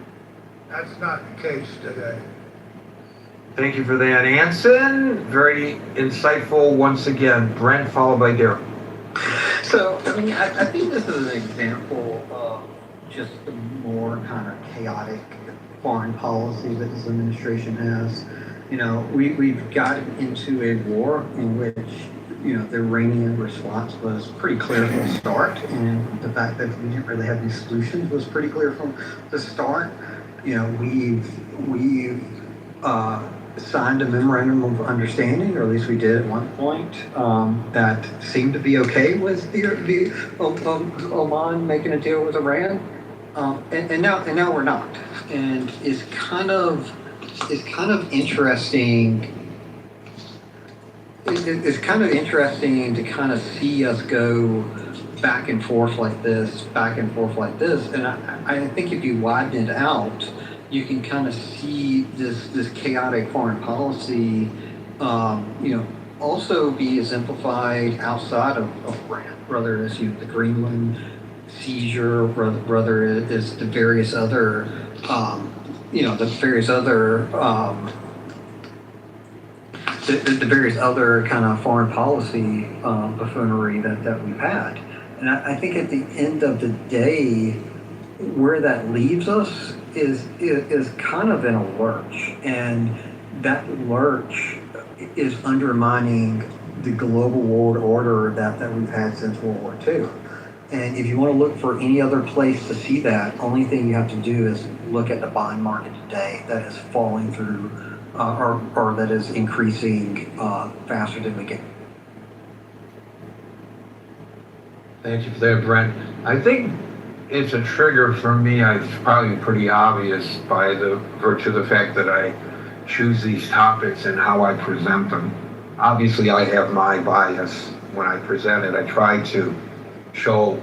That's not the case today. Thank you for that, Anson. Very insightful once again. Brent, followed by Derek. So, I think this is an example of just the more kind of chaotic foreign policy that this administration has. We've gotten into a war in which, the Iranian response was pretty clear from the start, and the fact that we didn't really have these solutions was pretty clear from the start. We've signed a memorandum of understanding, or at least we did at one point, that seemed to be okay with the Oman making a deal with Iran, and now we're not, and it's kind of interesting. It's kind of interesting to kind of see us go back and forth like this, and I think if you widen it out, you can kind of see this chaotic foreign policy, also be exemplified outside of Iran, whether it's the Greenland seizure, whether it is the various other, the various other kind of foreign policy buffoonery that we've had. And I think at the end of the day, where that leaves us is kind of in a lurch, and that lurch is undermining the global world order that we've had since World War II. And if you want to look for any other place to see that, only thing you have to do is look at the bond market today that is falling through, or that is increasing faster than we get. Thank you for that, Brent. I think it's a trigger for me. It's probably pretty obvious by the virtue of the fact that I choose these topics and how I present them. Obviously, I have my bias when I present it. I try to show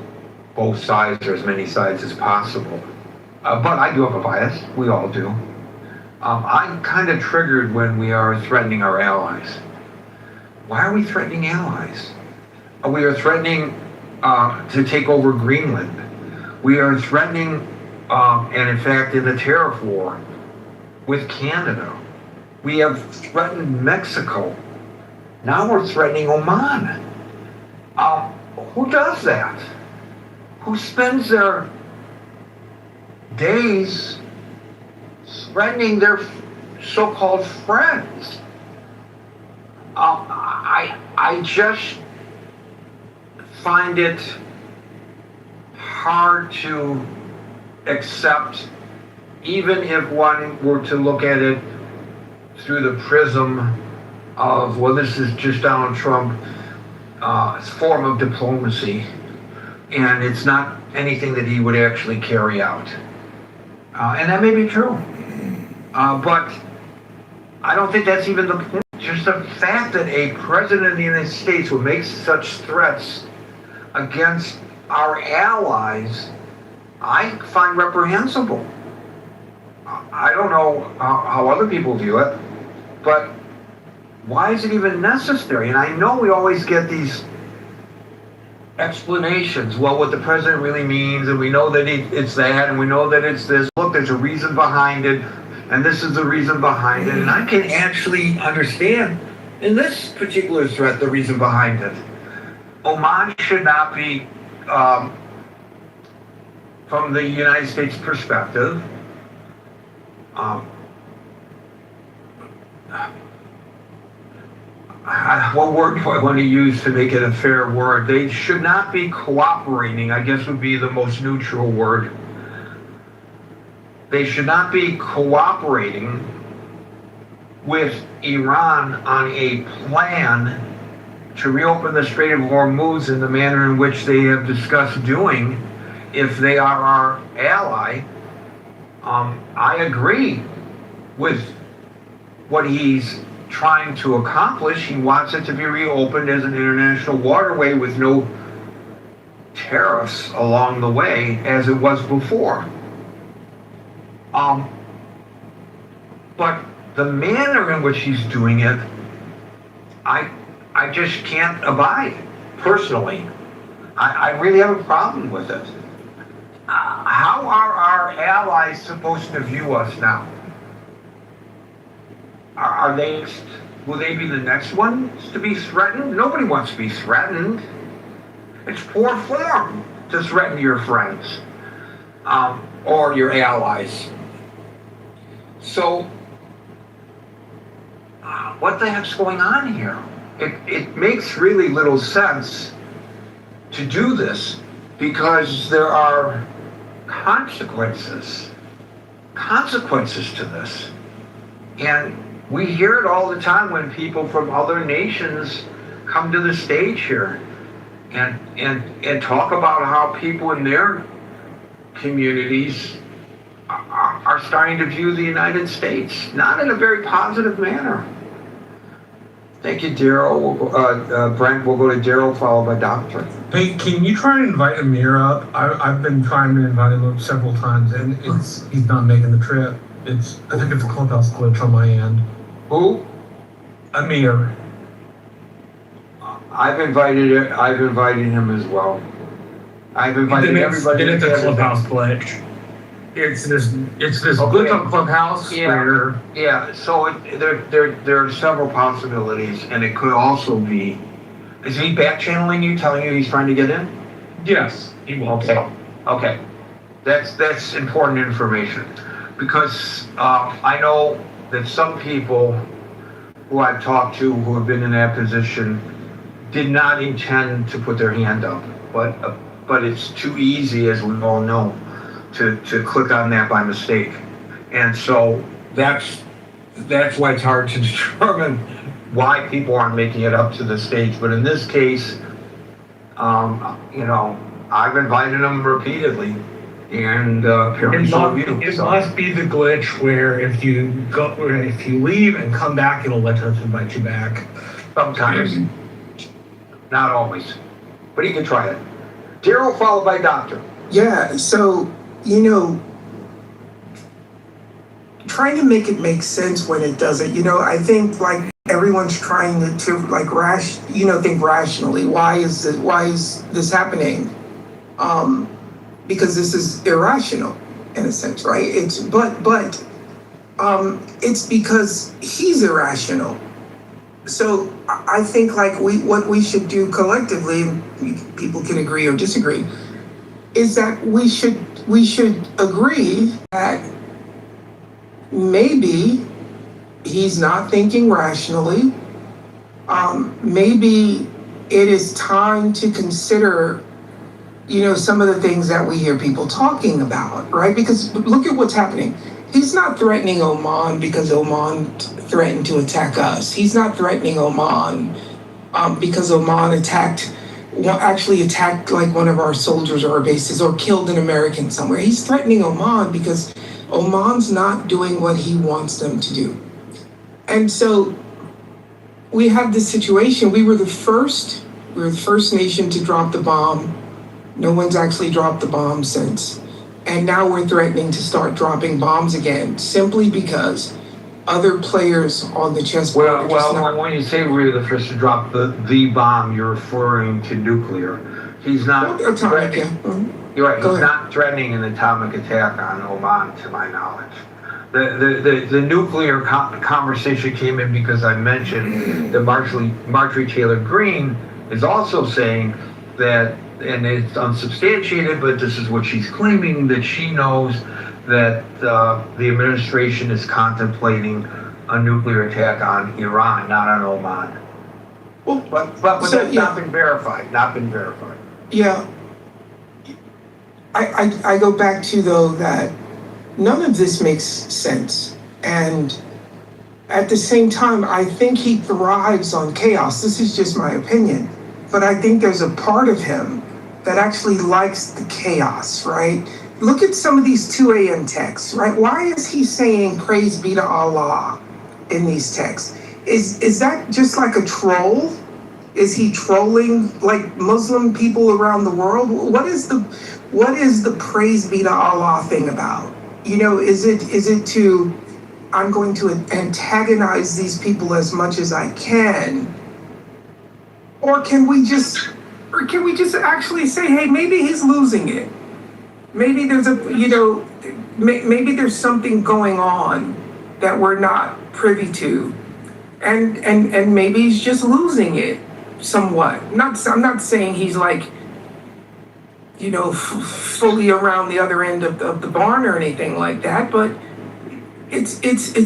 both sides or as many sides as possible. But I do have a bias. We all do. I'm kind of triggered when we are threatening our allies. Why are we threatening allies? We are threatening to take over Greenland. We are threatening, and in fact, in the tariff war with Canada. We have threatened Mexico. Now we're threatening Oman. Who does that? Who spends their days threatening their so-called friends? I just find it hard to accept, even if one were to look at it through the prism of, well, this is just Donald Trump's form of diplomacy, and it's not anything that he would actually carry out. And that may be true. But I don't think that's even the point. Just the fact that a president of the United States would make such threats against our allies, I find reprehensible. I don't know how other people view it, but why is it even necessary? And I know we always get these explanations, well, what the president really means, and we know that it's that, and we know that it's this. Look, there's a reason behind it, and this is the reason behind it. And I can actually understand, in this particular threat, the reason behind it. Oman should not be, from the United States perspective, what word do I want to use to make it a fair word? They should not be cooperating, I guess would be the most neutral word. They should not be cooperating with Iran on a plan to reopen the Strait of Hormuz in the manner in which they have discussed doing if they are our ally. I agree with what he's trying to accomplish. He wants it to be reopened as an international waterway with no tariffs along the way as it was before. But the manner in which he's doing it, I just can't abide, personally. I really have a problem with it. How are our allies supposed to view us now? Will they be the next ones to be threatened? Nobody wants to be threatened. It's poor form to threaten your friends or your allies. So, what the heck's going on here? It makes really little sense to do this because there are consequences to this. And we hear it all the time when people from other nations come to the stage here and talk about how people in their communities are starting to view the United States, not in a very positive manner. Thank you, Daryl. Brent, we'll go to Daryl, followed by Doctor. Hey, can you try and invite Amir up? I've been trying to invite him up several times, and he's not making the trip. I think it's a clubhouse glitch on my end. Who? Amir. I've invited him as well. I've invited everybody. Then it's a clubhouse glitch. It's this glitch on Clubhouse where. Yeah. So there are several possibilities, and it could also be. Is he back channeling you, telling you he's trying to get in? Yes, he will. Okay. That's important information because I know that some people who I've talked to who have been in that position did not intend to put their hand up, but it's too easy, as we all know, to click on that by mistake. And so that's why it's hard to determine why people aren't making it up to the stage. But in this case, I've invited them repeatedly, and apparently so have you. It must be the glitch where if you leave and come back, it'll let us invite you back. Sometimes, not always, but you can try it. Daryl followed by Doctor. Yeah, so, trying to make it make sense when it doesn't. I think like everyone's trying to like think rationally. Why is this happening? Because this is irrational in a sense, right? It's because he's irrational. So I think like what we should do collectively, people can agree or disagree, is that we should agree that maybe he's not thinking rationally. Maybe it is time to consider, some of the things that we hear people talking about, right? Because look at what's happening. He's not threatening Oman because Oman threatened to attack us. He's not threatening Oman because Oman actually attacked like one of our soldiers or our bases or killed an American somewhere. He's threatening Oman because Oman's not doing what he wants them to do. And so we have this situation. We were the first nation to drop the bomb. No one's actually dropped the bomb since. And now we're threatening to start dropping bombs again, simply because other players on the chessboard. When you say we were the first to drop the bomb, you're referring to nuclear. He's not atomic. Yeah. You're right. He's not threatening an atomic attack on Oman, to my knowledge. The nuclear conversation came in because I mentioned that Marjorie Taylor Greene is also saying that, and it's unsubstantiated, but this is what she's claiming, that she knows that the administration is contemplating a nuclear attack on Iran, not on Oman. Well, but that's not been verified. Yeah. I go back to, though, that none of this makes sense. And at the same time, I think he thrives on chaos. This is just my opinion. But I think there's a part of him that actually likes the chaos, right? Look at some of these 2 a.m. texts, right? Why is he saying praise be to Allah in these texts? Is that just like a troll? Is he trolling like Muslim people around the world? What is the praise be to Allah thing about? Is it to, I'm going to antagonize these people as much as I can? Or can we just actually say, hey, maybe he's losing it. Maybe there's maybe there's something going on that we're not privy to. And maybe he's just losing it somewhat. I'm not saying he's like, fully around the other end of the barn or anything like that, but it's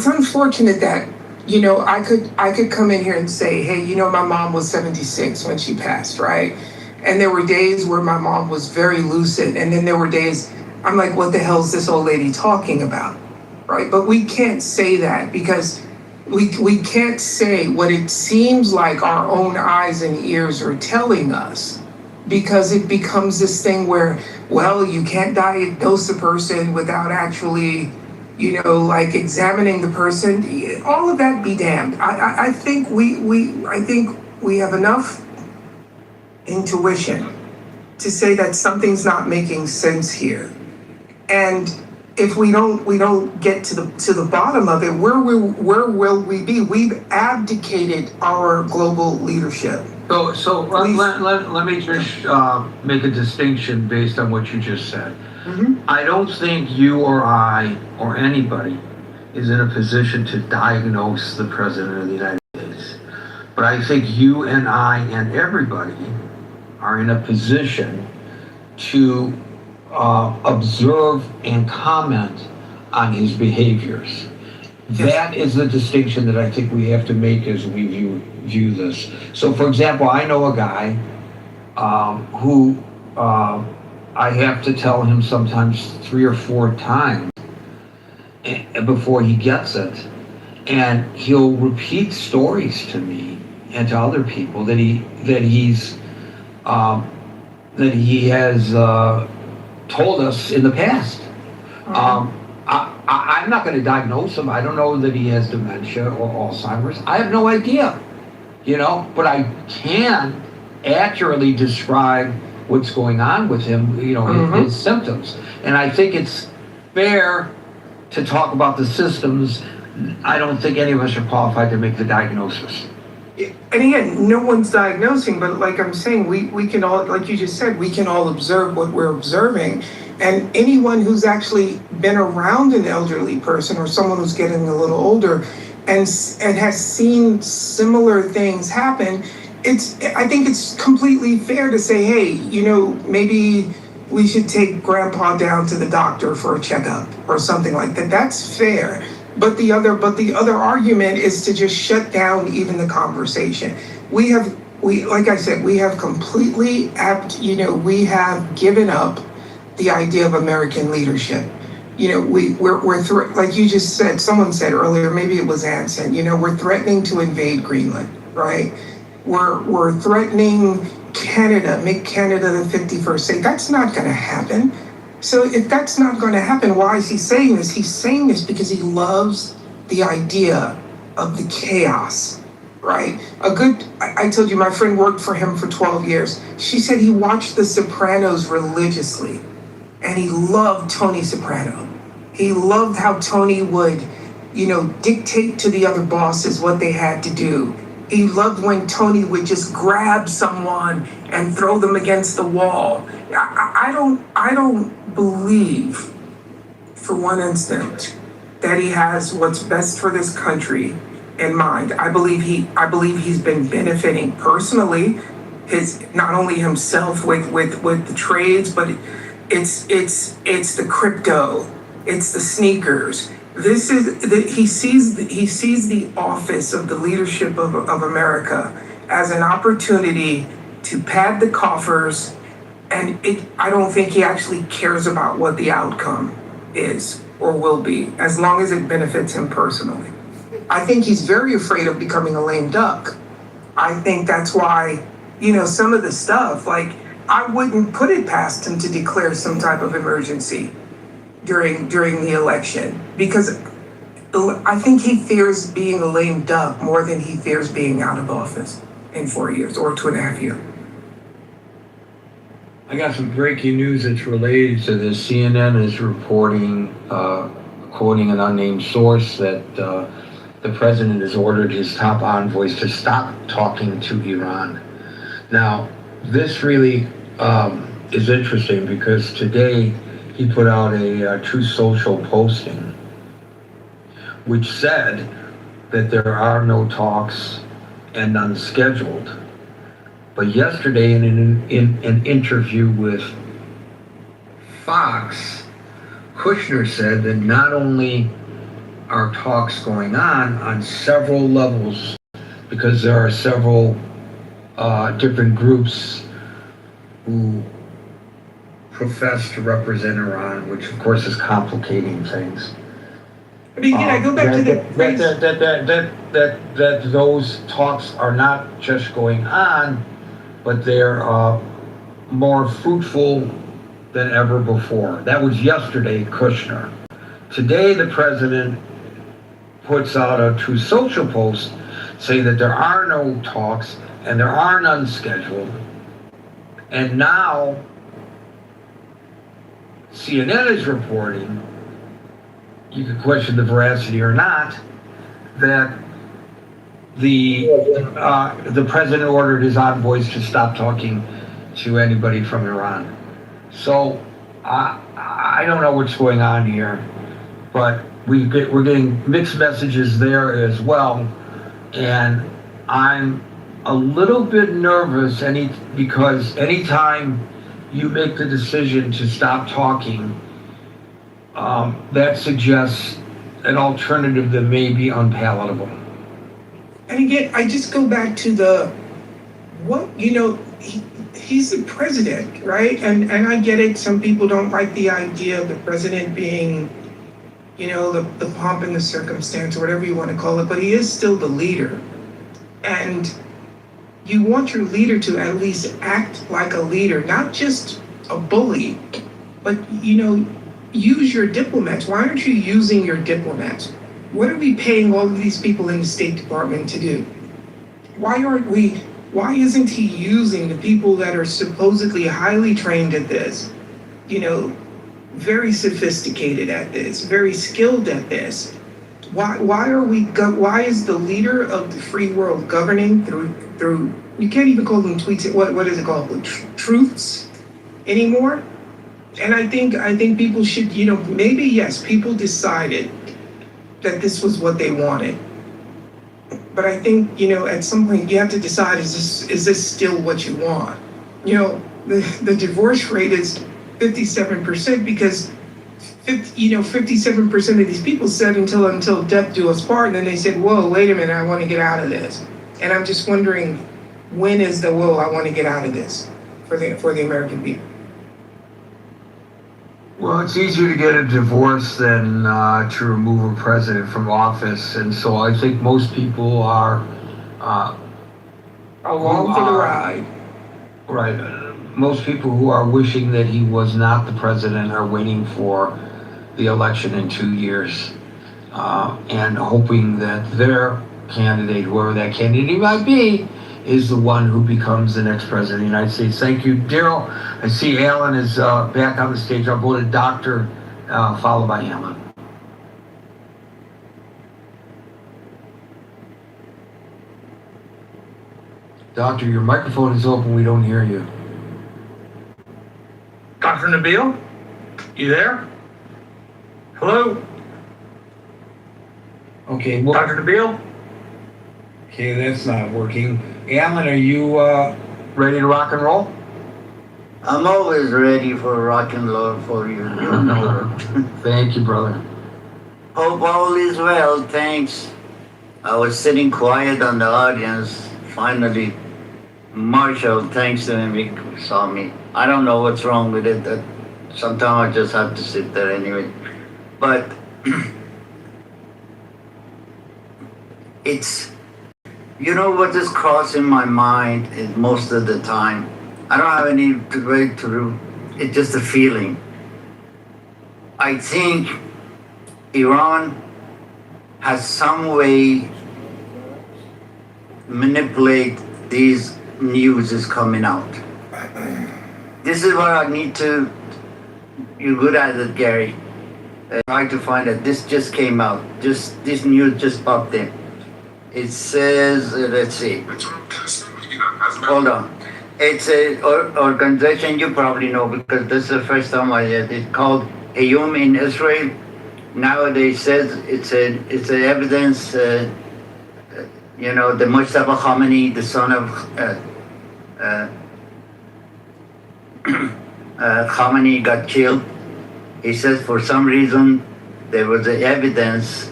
unfortunate that, I could come in here and say, hey, my mom was 76 when she passed, right? And there were days where my mom was very lucid, and then there were days I'm like, what the hell is this old lady talking about, right? But we can't say that because we can't say what it seems like our own eyes and ears are telling us, because it becomes this thing where, well, you can't diagnose a person without actually, like examining the person. All of that be damned. I think we have enough intuition to say that something's not making sense here. And if we don't get to the bottom of it, where will we be? We've abdicated our global leadership. So let me just make a distinction based on what you just said. Mm-hmm. I don't think you or I or anybody is in a position to diagnose the President of the United States. But I think you and I and everybody are in a position to observe and comment on his behaviors. That is the distinction that I think we have to make as we view this. So, for example, I know a guy who I have to tell him sometimes 3 or 4 times before he gets it, and he'll repeat stories to me and to other people that he has told us in the past. I'm not going to diagnose him. I don't know that he has dementia or Alzheimer's. I have no idea, but I can accurately describe what's going on with him, his symptoms. And I think it's fair to talk about the systems. I don't think any of us are qualified to make the diagnosis. And again, no one's diagnosing, but like I'm saying, we can all, like you just said, we can all observe what we're observing. And anyone who's actually been around an elderly person or someone who's getting a little older and has seen similar things happen, I think it's completely fair to say, hey, maybe we should take grandpa down to the doctor for a checkup or something like that. That's fair. But the other argument is to just shut down even the conversation. We like I said, we have completely we have given up the idea of American leadership. We're like you just said, someone said earlier, maybe it was Anson, we're threatening to invade Greenland, right? We're threatening Canada, make Canada the 51st state. That's not going to happen. So if that's not going to happen, why is he saying this? He's saying this because he loves the idea of the chaos, right? I told you, my friend worked for him for 12 years. She said he watched The Sopranos religiously, and he loved Tony Soprano. He loved how Tony would, dictate to the other bosses what they had to do. He loved when Tony would just grab someone and throw them against the wall. I don't believe for one instant that he has what's best for this country in mind. I believe he's been benefiting personally, not only himself with the trades, but it's the crypto, it's the sneakers. He sees the office of the leadership of America as an opportunity to pad the coffers, and I don't think he actually cares about what the outcome is or will be, as long as it benefits him personally. I think he's very afraid of becoming a lame duck. I think that's why, some of the stuff, like, I wouldn't put it past him to declare some type of emergency during the election, because I think he fears being a lame duck more than he fears being out of office in 4 years or 2.5 years. I got some breaking news that's related to this. CNN is reporting, quoting an unnamed source, that the president has ordered his top envoys to stop talking to Iran. Now, this really is interesting because today he put out a Truth Social posting which said that there are no talks and none scheduled. But yesterday in an interview with Fox, Kushner said that not only are talks going on several levels, because there are several different groups who profess to represent Iran, which of course is complicating things. I mean, I go back to the phrase that those talks are not just going on, but they're more fruitful than ever before. That was yesterday, Kushner. Today, the president puts out a Truth Social post saying that there are no talks and there are none scheduled. And now, CNN is reporting, you could question the veracity or not, that the president ordered his envoys to stop talking to anybody from Iran. So I don't know what's going on here, but we're getting mixed messages there as well, and I'm a little bit nervous because anytime you make the decision to stop talking, that suggests an alternative that may be unpalatable. And again, I just go back to he's the president, right? And I get it. Some people don't like the idea of the president being, the pomp and the circumstance, or whatever you want to call it, but he is still the leader. And you want your leader to at least act like a leader, not just a bully, but, use your diplomats. Why aren't you using your diplomats? What are we paying all of these people in the State Department to do? Why isn't he using the people that are supposedly highly trained at this, very sophisticated at this, very skilled at this? Why is the leader of the free world governing through you can't even call them tweets, what is it called? Truths anymore? And I think people should, maybe yes, people decided that this was what they wanted. But I think, at some point you have to decide, is this still what you want? The divorce rate is 57% because 57% of these people said until death do us part, and then they said, whoa, wait a minute, I want to get out of this. And I'm just wondering, when is the whoa, I want to get out of this for the American people? Well, it's easier to get a divorce than to remove a president from office, and so I think most people are along for the ride. Right. Most people who are wishing that he was not the president are waiting for the election in 2 years and hoping that their candidate, whoever that candidate might be, is the one who becomes the next president of the United States. Thank you, Daryl. I see Alan is back on the stage. I'll go to Doctor, followed by Alan. Doctor, your microphone is open. We don't hear you. Dr. Nabil, you there? Hello? Okay, well, Dr. Nabil? okay, that's not working. Alan, are you ready to rock and roll? I'm always ready for rock and roll for you. You know it. Thank you, brother. Hope all is well, thanks. I was sitting quiet on the audience. Finally, Marshall, thanks to him, he saw me. I don't know what's wrong with it. Sometimes I just have to sit there anyway. But it's, what is crossing my mind is most of the time, I don't have any way to, it's just a feeling. I think Iran has some way manipulate these news is coming out. This is what I need to, you're good at it, Gary. Try to find it. This just came out. This news just popped in. It says, let's see. Hold on. It's an organization you probably know because this is the first time I heard it. It's called Ayum in Israel. Nowadays says it's an evidence, the Mustafa Khamenei, the son of Khamenei got killed. He says for some reason there was evidence.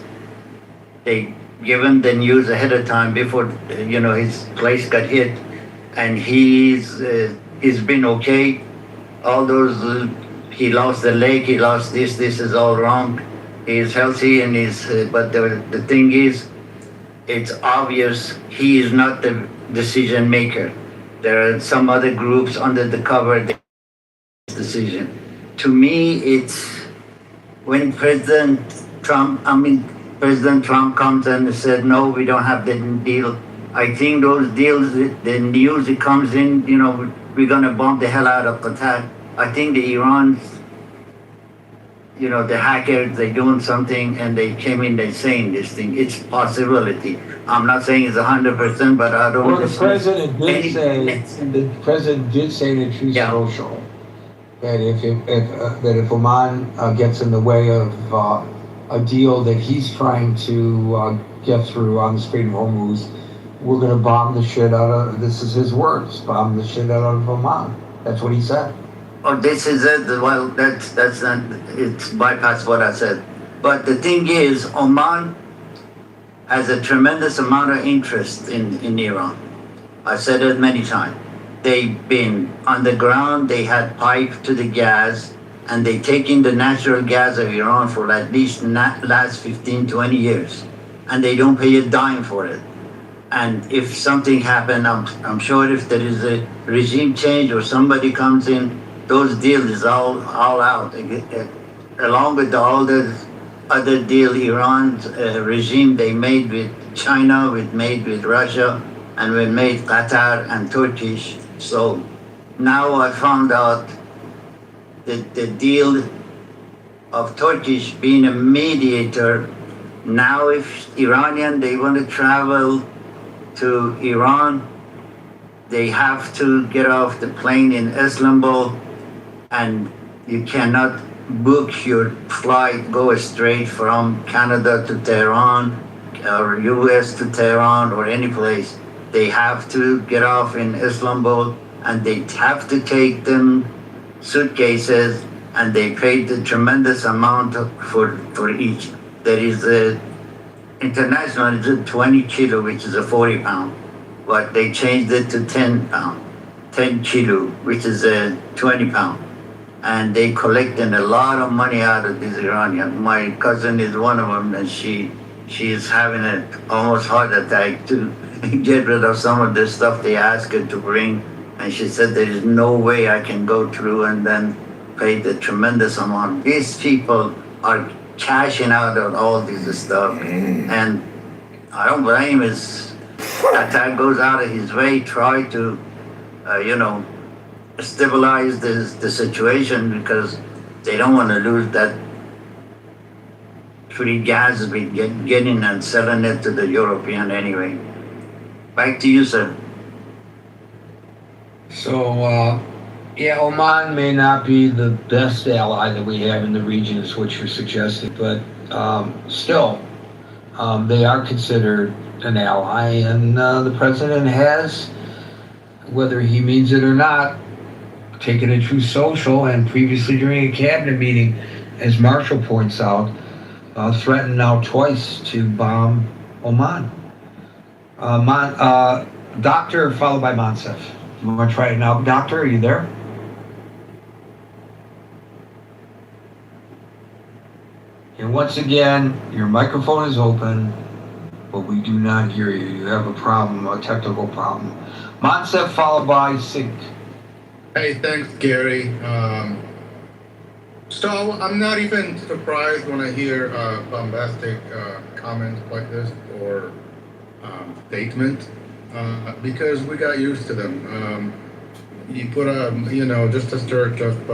They given the news ahead of time before his place got hit, and he's been okay. All those he lost the leg, he lost this is all wrong. He's healthy and but the thing is, it's obvious he is not the decision maker. There are some other groups under the cover of this decision. To me, it's when President Trump comes and said, no, we don't have the deal. I think those deals, the news that comes in, we're going to bomb the hell out of Qatar. I think the Irans, the hackers, they're doing something and they came in, they're saying this thing. It's possibility. I'm not saying it's 100%, but I don't. Well, the president did say that she's social. That if Oman gets in the way of a deal that he's trying to get through on the Strait of Hormuz, we're going to bomb the shit out of, this is his words, bomb the shit out of Oman. That's what he said. Oh, this is it. Well, that's not, it's bypassed what I said. But the thing is, Oman has a tremendous amount of interest in Iran. I said it many times. They've been on the ground, they had pipe to the gas, and they taken the natural gas of Iran for at least last 15, 20 years. And they don't pay a dime for it. And if something happened, I'm sure if there is a regime change or somebody comes in, those deals is all out. Along with all the other deal Iran's regime they made with China, made with Russia, and we made Qatar and Turkish. So now I found out that the deal of Turkish being a mediator, now if Iranian, they want to travel to Iran, they have to get off the plane in Istanbul, and you cannot book your flight, go straight from Canada to Tehran or US to Tehran or any place. They have to get off in Istanbul, and they have to take them suitcases, and they paid a tremendous amount for each. There is a international, it's a 20 kilo, which is a 40 pound, but they changed it to 10 pound, 10 kilo, which is a 20 pound. And they collecting a lot of money out of these Iranians. My cousin is one of them, and she is having an almost heart attack to get rid of some of the stuff they asked her to bring. And she said, there is no way I can go through and then pay the tremendous amount. These people are cashing out on all this stuff. And I don't blame him. Qatar goes out of his way, try to, stabilize the situation, because they don't want to lose that free gas we getting and selling it to the European anyway. Back to you, sir. So, yeah, Oman may not be the best ally that we have in the region, is what you're suggesting, but still, they are considered an ally, and the president has, whether he means it or not, taken a true social, and previously during a cabinet meeting, as Marshall points out, threatened now twice to bomb Oman. Doctor followed by Monsef. You want to try it now? Doctor, are you there? And once again, your microphone is open, but we do not hear you. You have a problem, a technical problem. Monsef followed by Sink. Hey, thanks, Gary. So I'm not even surprised when I hear bombastic comments like this or statements, because we got used to them. You put just a search of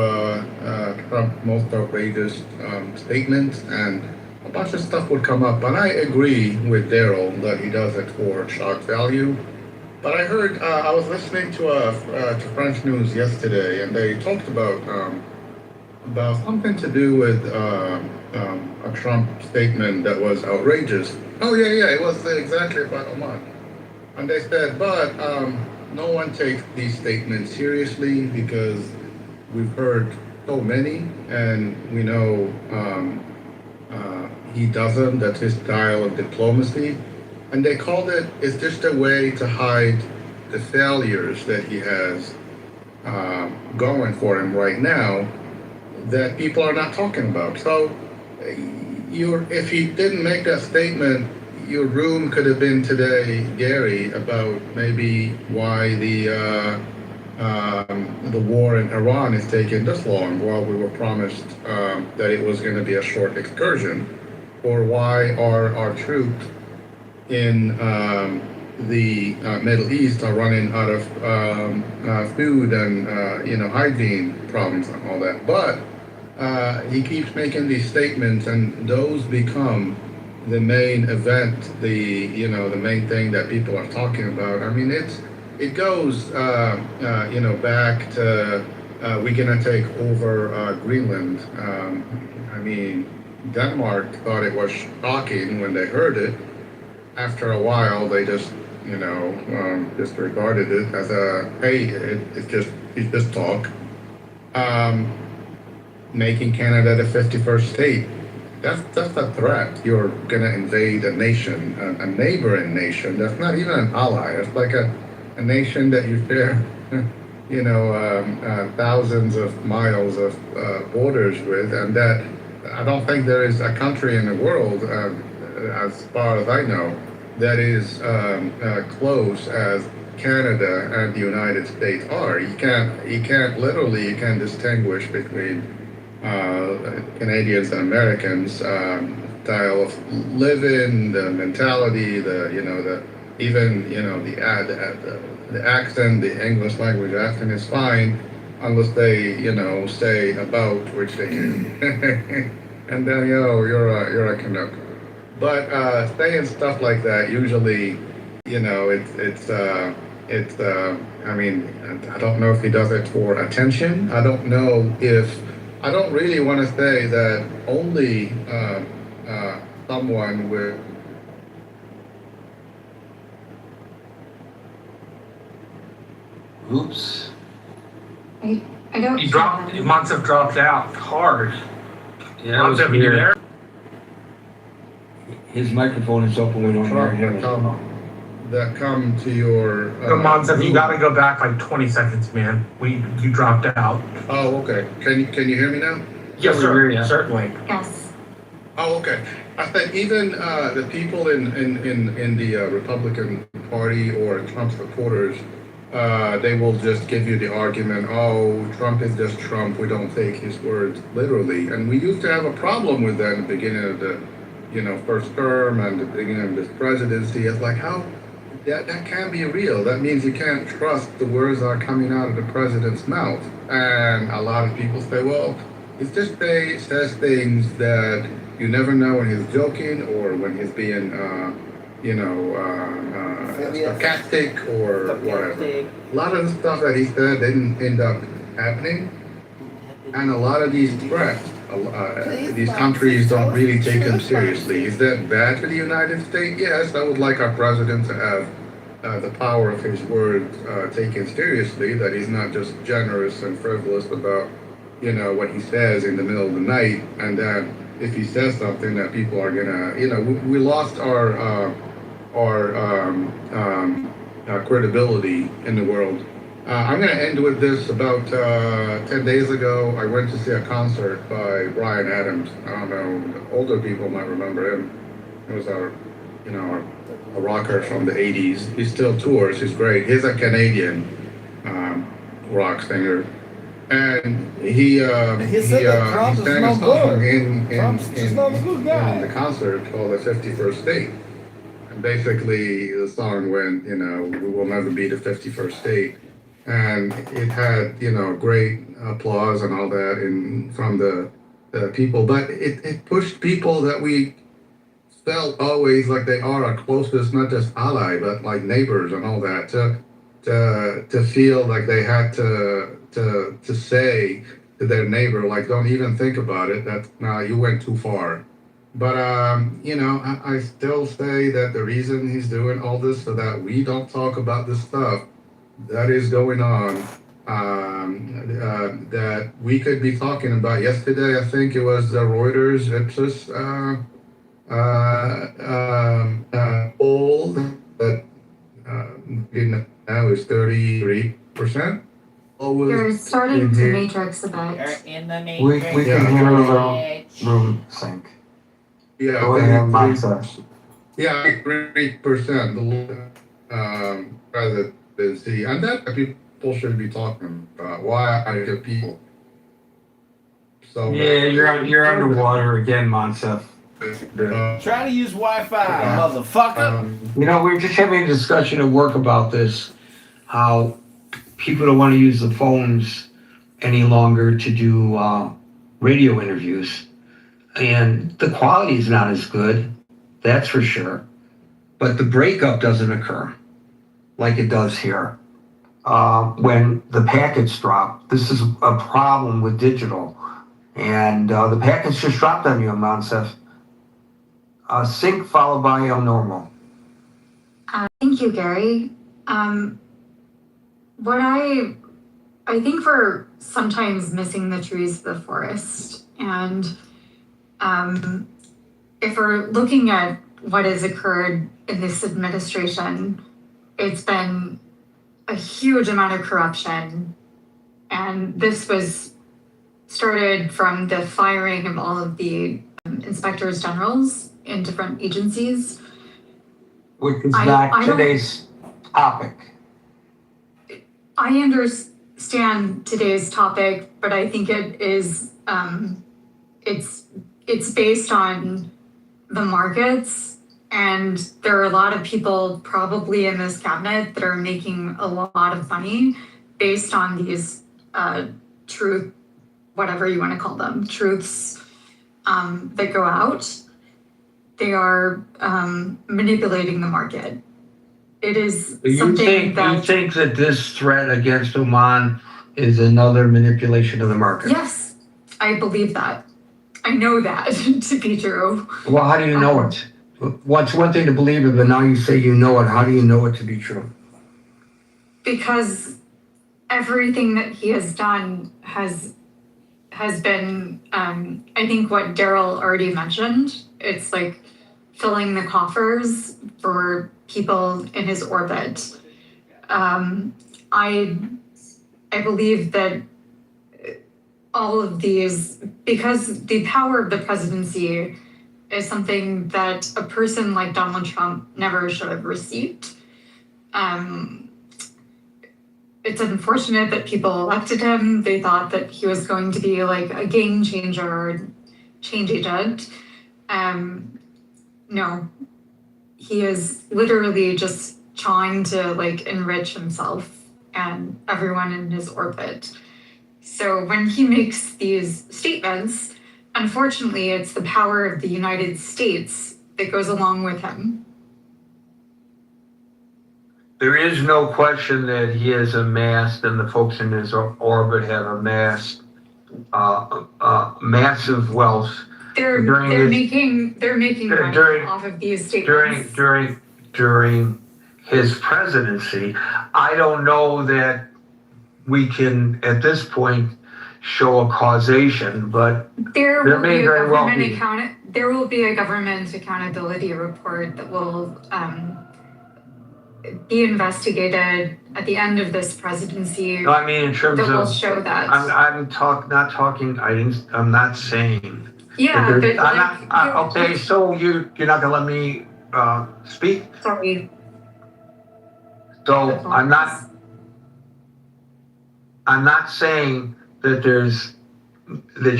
Trump's most outrageous statements, and a bunch of stuff would come up. And I agree with Daryl that he does it for shock value. But I heard, I was listening to French news yesterday, and they talked about something to do with a Trump statement that was outrageous. Oh yeah, it was exactly about Oman. And they said, but no one takes these statements seriously because we've heard so many, and we know he doesn't. That's his style of diplomacy. And they called it's just a way to hide the failures that he has going for him right now that people are not talking about. So if he didn't make that statement, your room could have been today, Gary, about maybe why the war in Iran is taking this long, while we were promised that it was going to be a short excursion, or why our troops in the Middle East are running out of food and hygiene problems and all that. But he keeps making these statements, and those become the main event, the main thing that people are talking about. I mean, it goes back to we're gonna take over Greenland. I mean, Denmark thought it was shocking when they heard it. After a while, they just disregarded it as it's just talk. Making Canada the 51st state. That's a threat. You're gonna invade a nation, a neighboring nation. That's not even an ally. It's like a nation that you share, thousands of miles of borders with, and that I don't think there is a country in the world, as far as I know, that is close as Canada and the United States are. You can't distinguish between Canadians and Americans, style of living, the mentality, the accent, the English language accent is fine, unless they, say about, which they do. And then, you're a Canuck. But saying stuff like that, usually, I mean, I don't know if he does it for attention. I don't really want to say that only someone with Oops. I don't. Montsev dropped out hard. Yeah, I was Montsev, you there? His microphone is open. We don't hear him. that come to your. Montsev, you gotta go back like 20 seconds, man. You dropped out. Oh, okay. Can you hear me now? Yes, sir. Certainly. Yes. Oh, okay. I think even the people in the Republican Party or Trump supporters, they will just give you the argument, oh, Trump is just Trump. We don't take his words literally. And we used to have a problem with that in the beginning of the, first term and the beginning of this presidency. It's like, how that can't be real. That means you can't trust the words that are coming out of the president's mouth. And a lot of people say, well, it's just they says things that you never know when he's joking or when he's being, sarcastic or whatever. A lot of the stuff that he said didn't end up happening. And a lot of these threats, these countries don't really take him seriously. Is that bad for the United States? Yes, I would like our president to have the power of his words taken seriously, that he's not just generous and frivolous about, what he says in the middle of the night, and that if he says something that people are gonna, we lost our credibility in the world. I'm going to end with this. About 10 days ago, I went to see a concert by Bryan Adams. I don't know, the older people might remember him. He was a rocker from the 80s. He still tours. He's great. He's a Canadian rock singer. And he sang a song in the concert called The 51st State. And basically, the song went, we will never be the 51st state. And it had, great applause and all that from the people. But it pushed people that we felt always like they are our closest, not just ally, but like neighbors and all that, to feel like they had to say to their neighbor, like, don't even think about it. You went too far. But, I still say that the reason he's doing all this so that we don't talk about this stuff that is going on, that we could be talking about. Yesterday, I think it was the Reuters Ipsos poll that now is 33%. You're starting to matrix a bit. In the We matrix. can hear a little room sync. Yeah, Go ahead, Montsev. Yeah, 3% presidency, and that people should be talking about. Why are people so? Yeah, you're underwater again, Montsev. Try to use Wi-Fi, motherfucker. We're just having a discussion at work about this, how people don't want to use the phones any longer to do radio interviews. And the quality is not as good, that's for sure. But the breakup doesn't occur like it does here. When the packets drop, this is a problem with digital. And the packets just dropped on you, Montsev. Sync followed by normal. Thank you, Gary. What I think we're sometimes missing the trees of the forest, and if we're looking at what has occurred in this administration, it's been a huge amount of corruption. And this was started from the firing of all of the inspectors generals in different agencies. Which is not today's topic. I understand today's topic, but I think it is, it's based on the markets, and there are a lot of people probably in this cabinet that are making a lot of money based on these truth, whatever you want to call them, truths that go out. They are manipulating the market. It is something that... You think that this threat against Oman is another manipulation of the market? Yes, I believe that. I know that to be true. Well, how do you know it? What's one thing to believe it, but now you say you know it. How do you know it to be true? Because everything that he has done has been, I think what Daryl already mentioned, it's like filling the coffers for people in his orbit. I believe that all of these, because the power of the presidency is something that a person like Donald Trump never should have received. It's unfortunate that people elected him. They thought that he was going to be like a game changer or change agent. No, he is literally just trying to like enrich himself and everyone in his orbit. So when he makes these statements, unfortunately, it's the power of the United States that goes along with him. There is no question that he has amassed, and the folks in his orbit have amassed massive wealth. They're making money off of these statements. During his presidency. I don't know that we can, at this point, show a causation, but there may very well be. There will be a government accountability report that will be investigated at the end of this presidency. No, I mean in terms that of. Will show that. I'm not saying. Yeah, but okay, so you're not gonna let me speak? Sorry. So I'm not saying that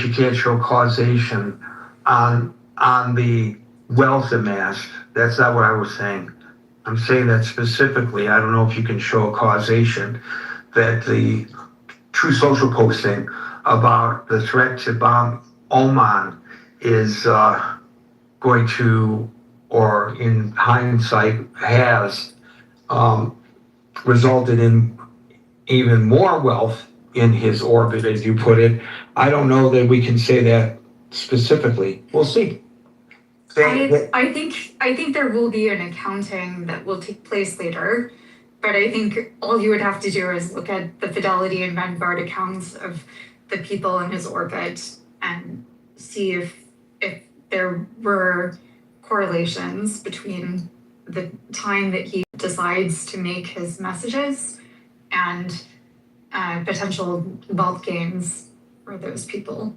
you can't show causation on the wealth amassed. That's not what I was saying. I'm saying that specifically. I don't know if you can show a causation that the True Social posting about the threat to bomb Oman is going to, or in hindsight, has resulted in even more wealth in his orbit, as you put it. I don't know that we can say that specifically. We'll see. I think there will be an accounting that will take place later, but I think all you would have to do is look at the Fidelity and Vanguard accounts of the people in his orbit and see if there were correlations between the time that he decides to make his messages and potential wealth gains for those people.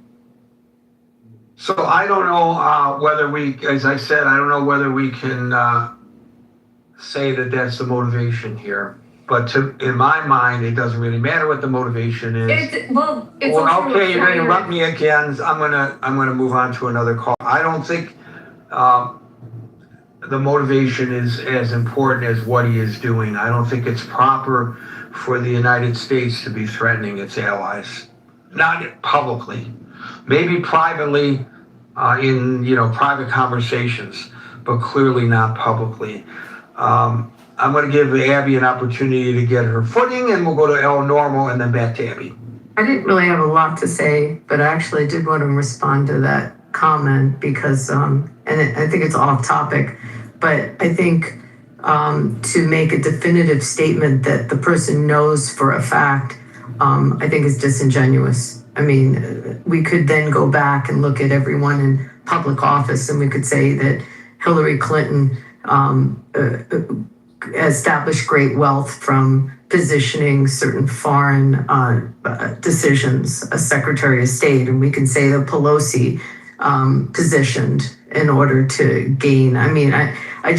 So I don't know whether as I said, I don't know whether we can say that that's the motivation here. But in my mind, it doesn't really matter what the motivation is. Okay, you're going to interrupt me again. I'm gonna move on to another call. I don't think the motivation is as important as what he is doing. I don't think it's proper for the United States to be threatening its allies, not publicly. Maybe privately, in private conversations, but clearly not publicly. I'm going to give Abby an opportunity to get her footing, and we'll go to El Normal and then back to Abby. I didn't really have a lot to say, but I actually did want to respond to that comment because, I think it's off topic, but I think to make a definitive statement that the person knows for a fact, I think is disingenuous. I mean, we could then go back and look at everyone in public office, and we could say that Hillary Clinton established great wealth from positioning certain foreign decisions as Secretary of State, and we can say that Pelosi positioned in order to gain. I mean, I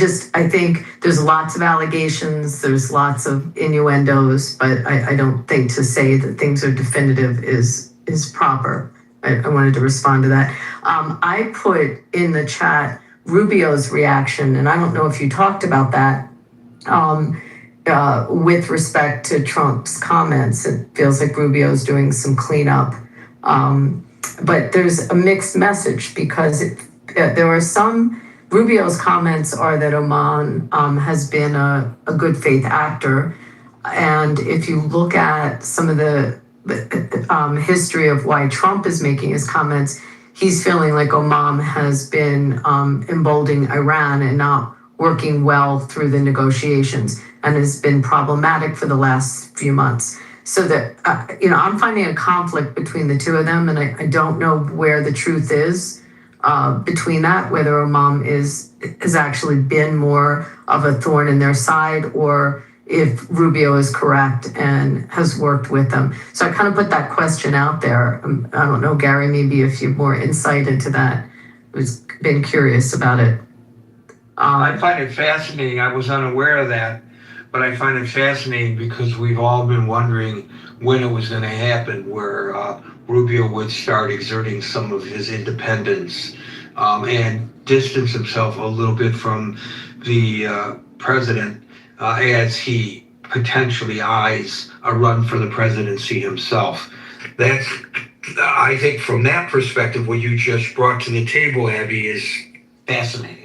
think there's lots of allegations, there's lots of innuendos, but I don't think to say that things are definitive is proper. I wanted to respond to that. I put in the chat Rubio's reaction, and I don't know if you talked about that. With respect to Trump's comments, it feels like Rubio's doing some cleanup. But there's a mixed message because there are some, Rubio's comments are that Oman has been a good faith actor. And if you look at some of the history of why Trump is making his comments, he's feeling like Oman has been emboldening Iran and not working well through the negotiations and has been problematic for the last few months. So that, I'm finding a conflict between the two of them, and I don't know where the truth is between that, whether Oman has actually been more of a thorn in their side or if Rubio is correct and has worked with them. So I kind of put that question out there. I don't know, Gary, maybe if you have more insight into that. I've been curious about it. I find it fascinating. I was unaware of that, but I find it fascinating because we've all been wondering when it was going to happen, where Rubio would start exerting some of his independence and distance himself a little bit from the president as he potentially eyes a run for the presidency himself. That's, I think, from that perspective, what you just brought to the table, Abby, is fascinating.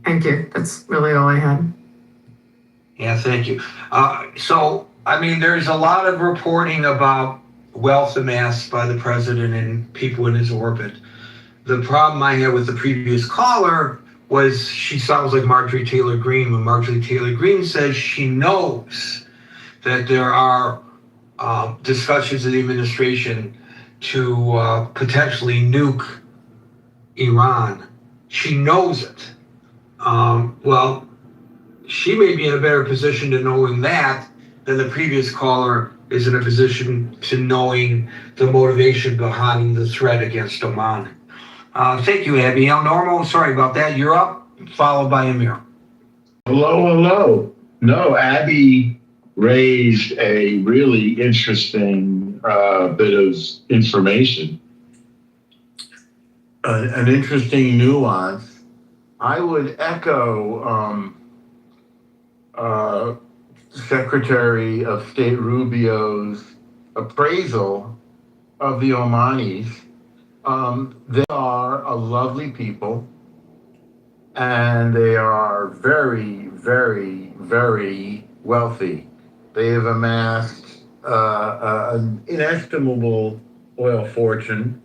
Thank you. That's really all I had. Yeah, thank you. So, I mean, there's a lot of reporting about wealth amassed by the president and people in his orbit. The problem I had with the previous caller was she sounds like Marjorie Taylor Greene when Marjorie Taylor Greene says she knows that there are discussions in the administration to potentially nuke Iran. She knows it. Well, she may be in a better position to knowing that than the previous caller is in a position to knowing the motivation behind the threat against Oman. Thank you, Abby. Normal, sorry about that. You're up, followed by Amir. Hello. No, Abby raised a really interesting bit of information. An interesting nuance. I would echo Secretary of State Rubio's appraisal of the Omanis. They are a lovely people, and they are very, very, very wealthy. They have amassed an inestimable oil fortune,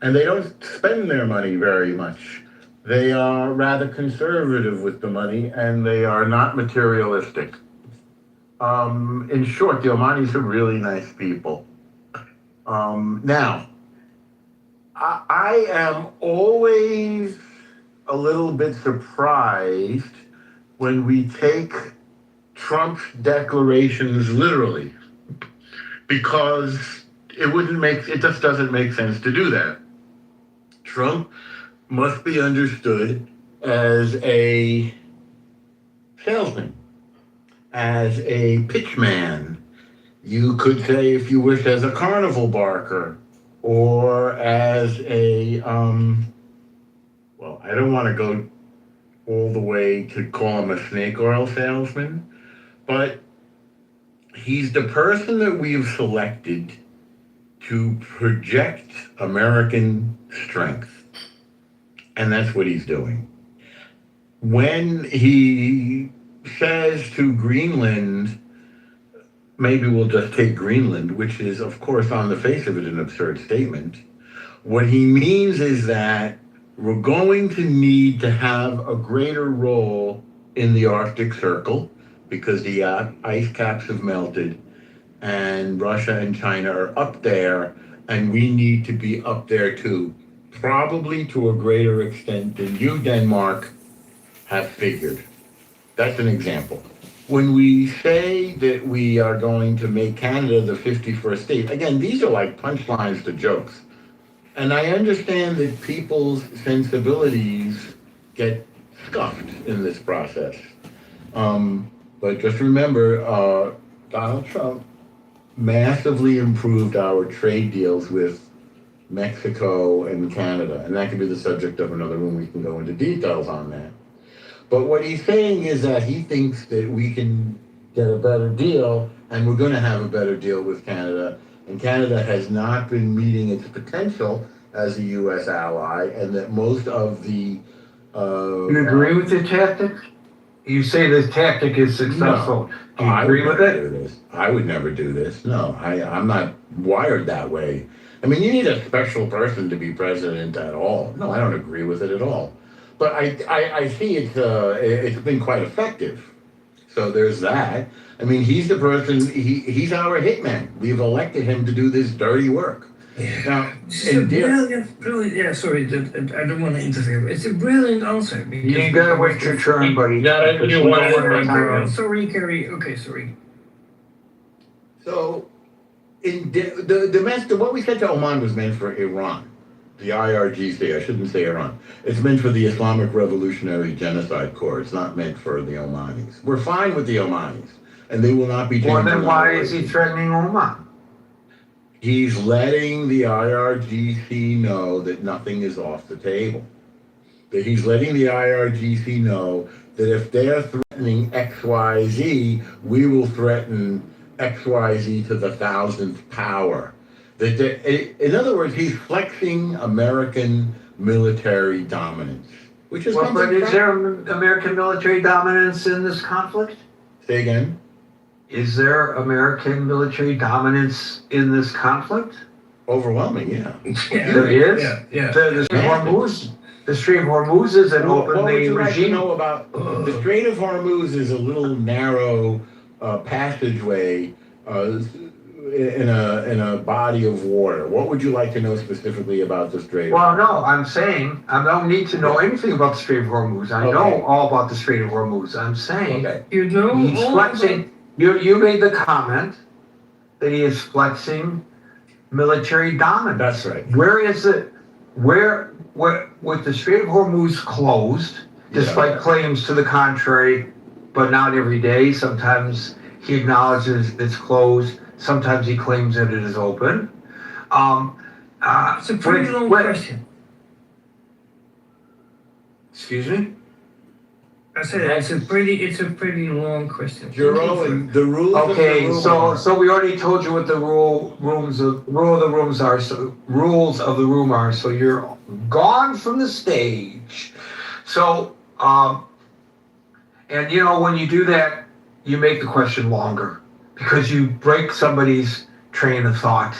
and they don't spend their money very much. They are rather conservative with the money, and they are not materialistic. In short, the Omanis are really nice people. Now, I am always a little bit surprised when we take Trump's declarations literally, because it just doesn't make sense to do that. Trump must be understood as a salesman, as a pitchman. You could say, if you wish, as a carnival barker, or as a, well, I don't want to go all the way to call him a snake oil salesman, but he's the person that we've selected to project American strength. And that's what he's doing. When he says to Greenland, maybe we'll just take Greenland, which is, of course, on the face of it, an absurd statement. What he means is that we're going to need to have a greater role in the Arctic Circle because the ice caps have melted, and Russia and China are up there, and we need to be up there too, probably to a greater extent than you, Denmark, have figured. That's an example. When we say that we are going to make Canada the 51st state, again, these are like punchlines to jokes. And I understand that people's sensibilities get scuffed in this process. But just remember, Donald Trump massively improved our trade deals with Mexico and Canada. And that could be the subject of another room. We can go into details on that. But what he's saying is that he thinks that we can get a better deal, and we're going to have a better deal with Canada. And Canada has not been meeting its potential as a U.S. ally, and that most of the... You agree with the tactic? You say this tactic is successful. Do you agree with it? I would never do this. No, I'm not wired that way. I mean, you need a special person to be president at all. No, I don't agree with it at all. But I see it's been quite effective. So there's that. I mean, he's the person, he's our hitman. We've elected him to do this dirty work. Now, brilliant, yeah, sorry, I don't want to interfere. It's a brilliant answer. You gotta wait your turn, buddy. Sorry, Kerry. Okay, sorry. So, what we said to Oman was meant for Iran. The IRGC, I shouldn't say Iran. It's meant for the Islamic Revolutionary Genocide Corps. It's not meant for the Omanis. We're fine with the Omanis, and they will not be taken. Well, then why is he threatening Oman? He's letting the IRGC know that nothing is off the table. That he's letting the IRGC know that if they're threatening XYZ, we will threaten XYZ to the 1,000th power. In other words, he's flexing American military dominance, which is well, but is there American military dominance in this conflict? Say again? Is there American military dominance in this conflict? Overwhelming, yeah. There is? Yeah. The Strait of Hormuz is an open What would you like to regime. know about the Strait of Hormuz? Is a little narrow passageway in a body of water. What would you like to know specifically about the Strait? Well, no, I'm saying I don't need to know anything about the Strait of Hormuz. I know all about the Strait of Hormuz. I'm saying you know he's flexing. You made the comment that he is flexing military dominance. That's right. Where is it? Where with the Strait of Hormuz closed, despite claims to the contrary, but not every day. Sometimes he acknowledges it's closed. Sometimes he claims that it is open. It's a pretty long question. Excuse me? I said it's a pretty long question. The rules. Okay, so we already told you what the rules of the room are. So you're gone from the stage. So and you know when you do that, you make the question longer because you break somebody's train of thought.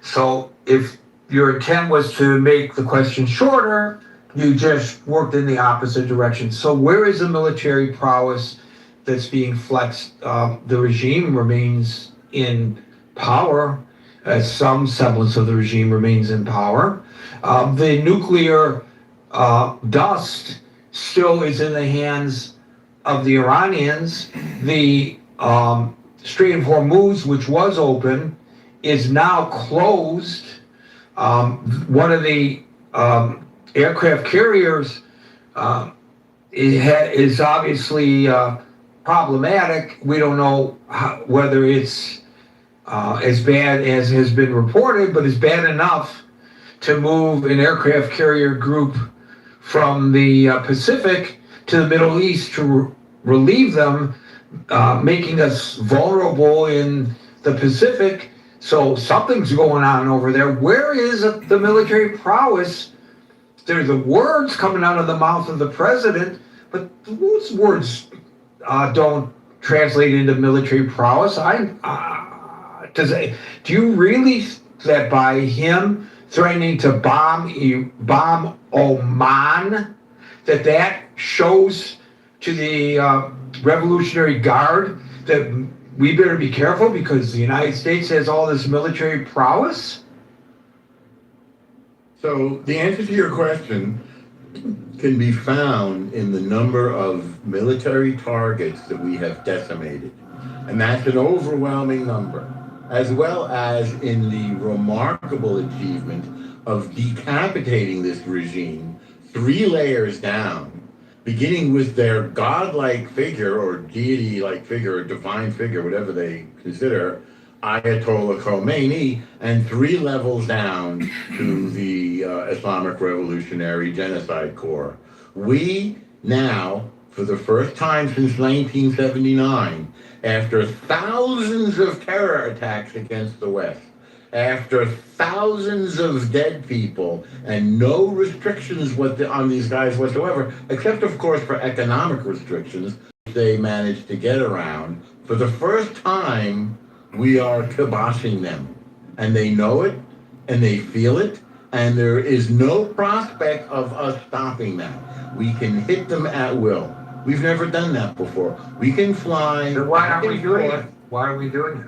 So if your intent was to make the question shorter, you just worked in the opposite direction. So where is the military prowess that's being flexed? The regime remains in power, as some semblance of the regime remains in power. The nuclear dust still is in the hands of the Iranians. The Strait of Hormuz, which was open, is now closed. One of the aircraft carriers is obviously problematic. We don't know whether it's as bad as has been reported, but it's bad enough to move an aircraft carrier group from the Pacific to the Middle East to relieve them, making us vulnerable in the Pacific. So something's going on over there. Where is the military prowess? There are the words coming out of the mouth of the president, but those words don't translate into military prowess. Do you really that by him threatening to bomb Oman, that shows to the Revolutionary Guard that we better be careful because the United States has all this military prowess? So the answer to your question can be found in the number of military targets that we have decimated. And that's an overwhelming number, as well as in the remarkable achievement of decapitating this regime 3 layers down, beginning with their godlike figure or deity-like figure or divine figure, whatever they consider, Ayatollah Khomeini, and 3 levels down to the Islamic Revolutionary Genocide Corps. We now, for the first time since 1979, after thousands of terror attacks against the West, after thousands of dead people and no restrictions on these guys whatsoever, except of course for economic restrictions, they managed to get around. For the first time, we are kiboshing them, and they know it, and they feel it, and there is no prospect of us stopping them. We can hit them at will. We've never done that before. We can fly. Then why aren't we doing it? Why are we doing it?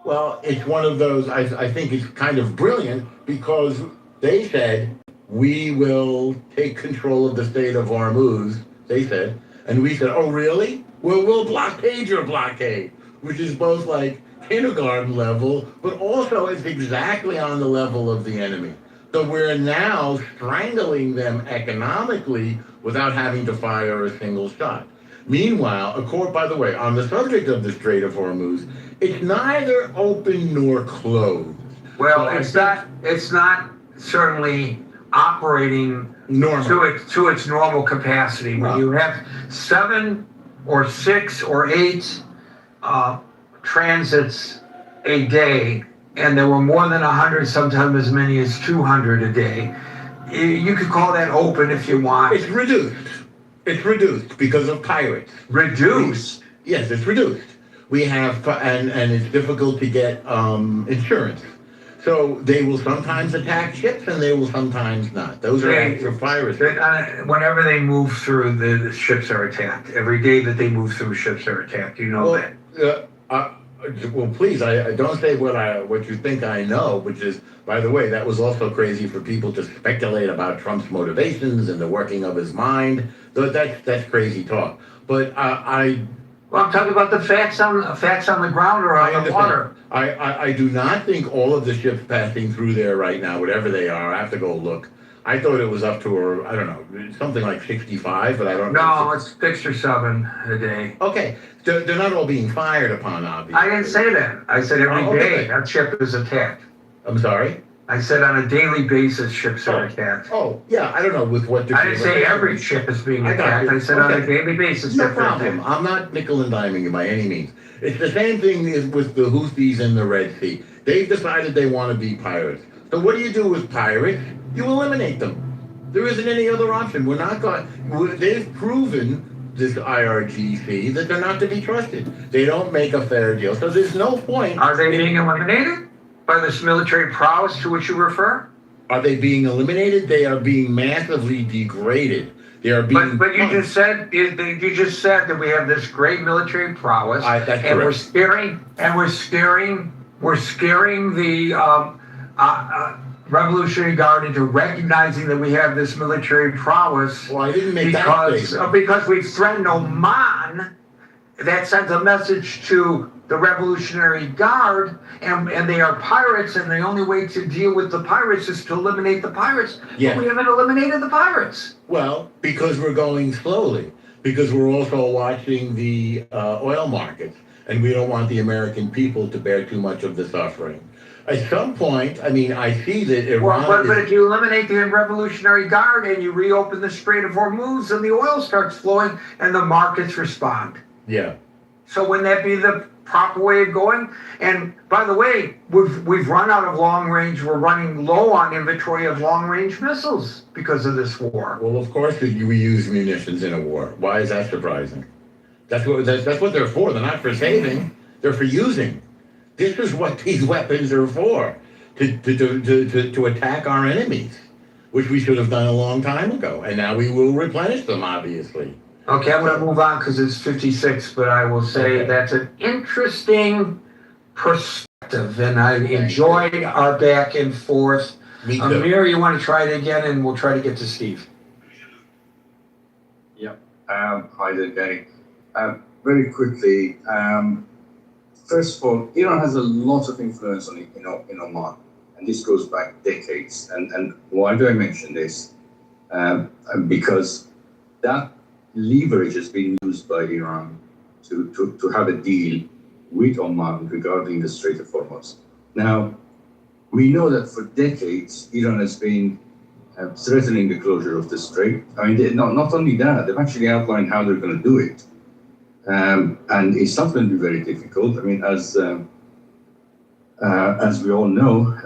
Well, it's one of those, I think it's kind of brilliant because they said, we will take control of the state of Hormuz, they said, and we said, oh really? Well, we'll blockade your blockade, which is both like kindergarten level, but also it's exactly on the level of the enemy. So we're now strangling them economically without having to fire a single shot. Meanwhile, by the way, on the subject of the Strait of Hormuz, it's neither open nor closed. Well, it's not certainly operating to its normal capacity. When you have 7 or 6 or 8 transits a day, and there were more than 100, sometimes as many as 200 a day, you could call that open if you want. It's reduced. It's reduced because of pirates. Reduced? Yes, it's reduced. We have, and it's difficult to get insurance. So they will sometimes attack ships and they will sometimes not. Those are acts of piracy. Whenever they move through, the ships are attacked. Every day that they move through, ships are attacked. You know that. Well, please, I don't say what you think I know, which is, by the way, that was also crazy for people to speculate about Trump's motivations and the working of his mind. That's crazy talk. But Well, I'm talking about the facts on the ground or on the water. I do not think all of the ships passing through there right now, whatever they are, I have to go look. I thought it was up to, I don't know, something like 65, but I don't know. No, it's 6 or 7 a day. Okay, they're not all being fired upon, obviously. I didn't say that. I said every day that ship is attacked. I'm sorry? I said on a daily basis ships are attacked. Oh, yeah, I don't know with what degree. I didn't say every ship is being attacked. I said on a daily basis. No problem. I'm not nickel and diming you by any means. It's the same thing as with the Houthis in the Red Sea. They've decided they want to be pirates. So what do you do with pirates? You eliminate them. There isn't any other option. We're not going. They've proven, this IRGC, that they're not to be trusted. They don't make a fair deal. So there's no point. Are they being eliminated by this military prowess to which you refer? Are they being eliminated? They are being massively degraded. They are being. But you just said that we have this great military prowess, that's and correct. we're scaring the Revolutionary Guard into recognizing that we have this military prowess. Well, I didn't make that statement. Because we've threatened Oman. That sends a message to the Revolutionary Guard, and they are pirates, and the only way to deal with the pirates is to eliminate the pirates. Yes. But we haven't eliminated the pirates. Well, because we're going slowly. Because we're also watching the oil markets, and we don't want the American people to bear too much of the suffering. At some point, I mean, I see that Iran. But if you eliminate the Revolutionary Guard and you reopen the Strait of Hormuz, then the oil starts flowing and the markets respond. Yeah. So wouldn't that be the proper way of going? And by the way, we've run out of long range. We're running low on inventory of long range missiles because of this war. Well, of course, we use munitions in a war. Why is that surprising? That's what they're for. They're not for saving. They're for using. This is what these weapons are for, to attack our enemies, which we should have done a long time ago. And now we will replenish them, obviously. Okay, I'm gonna move on because it's 56, but I will say that's an interesting perspective, and I enjoyed our back and forth. Me too. Amir, you want to try it again, and we'll try to get to Steve. Hi there, Gary. Very quickly, first of all, Iran has a lot of influence on in Oman, and this goes back decades. And why do I mention this? Because that leverage has been used by Iran to have a deal with Oman regarding the Strait of Hormuz. Now, we know that for decades, Iran has been threatening the closure of the strait. I mean, not only that, they've actually outlined how they're going to do it. And it's not going to be very difficult. I mean, as we all know,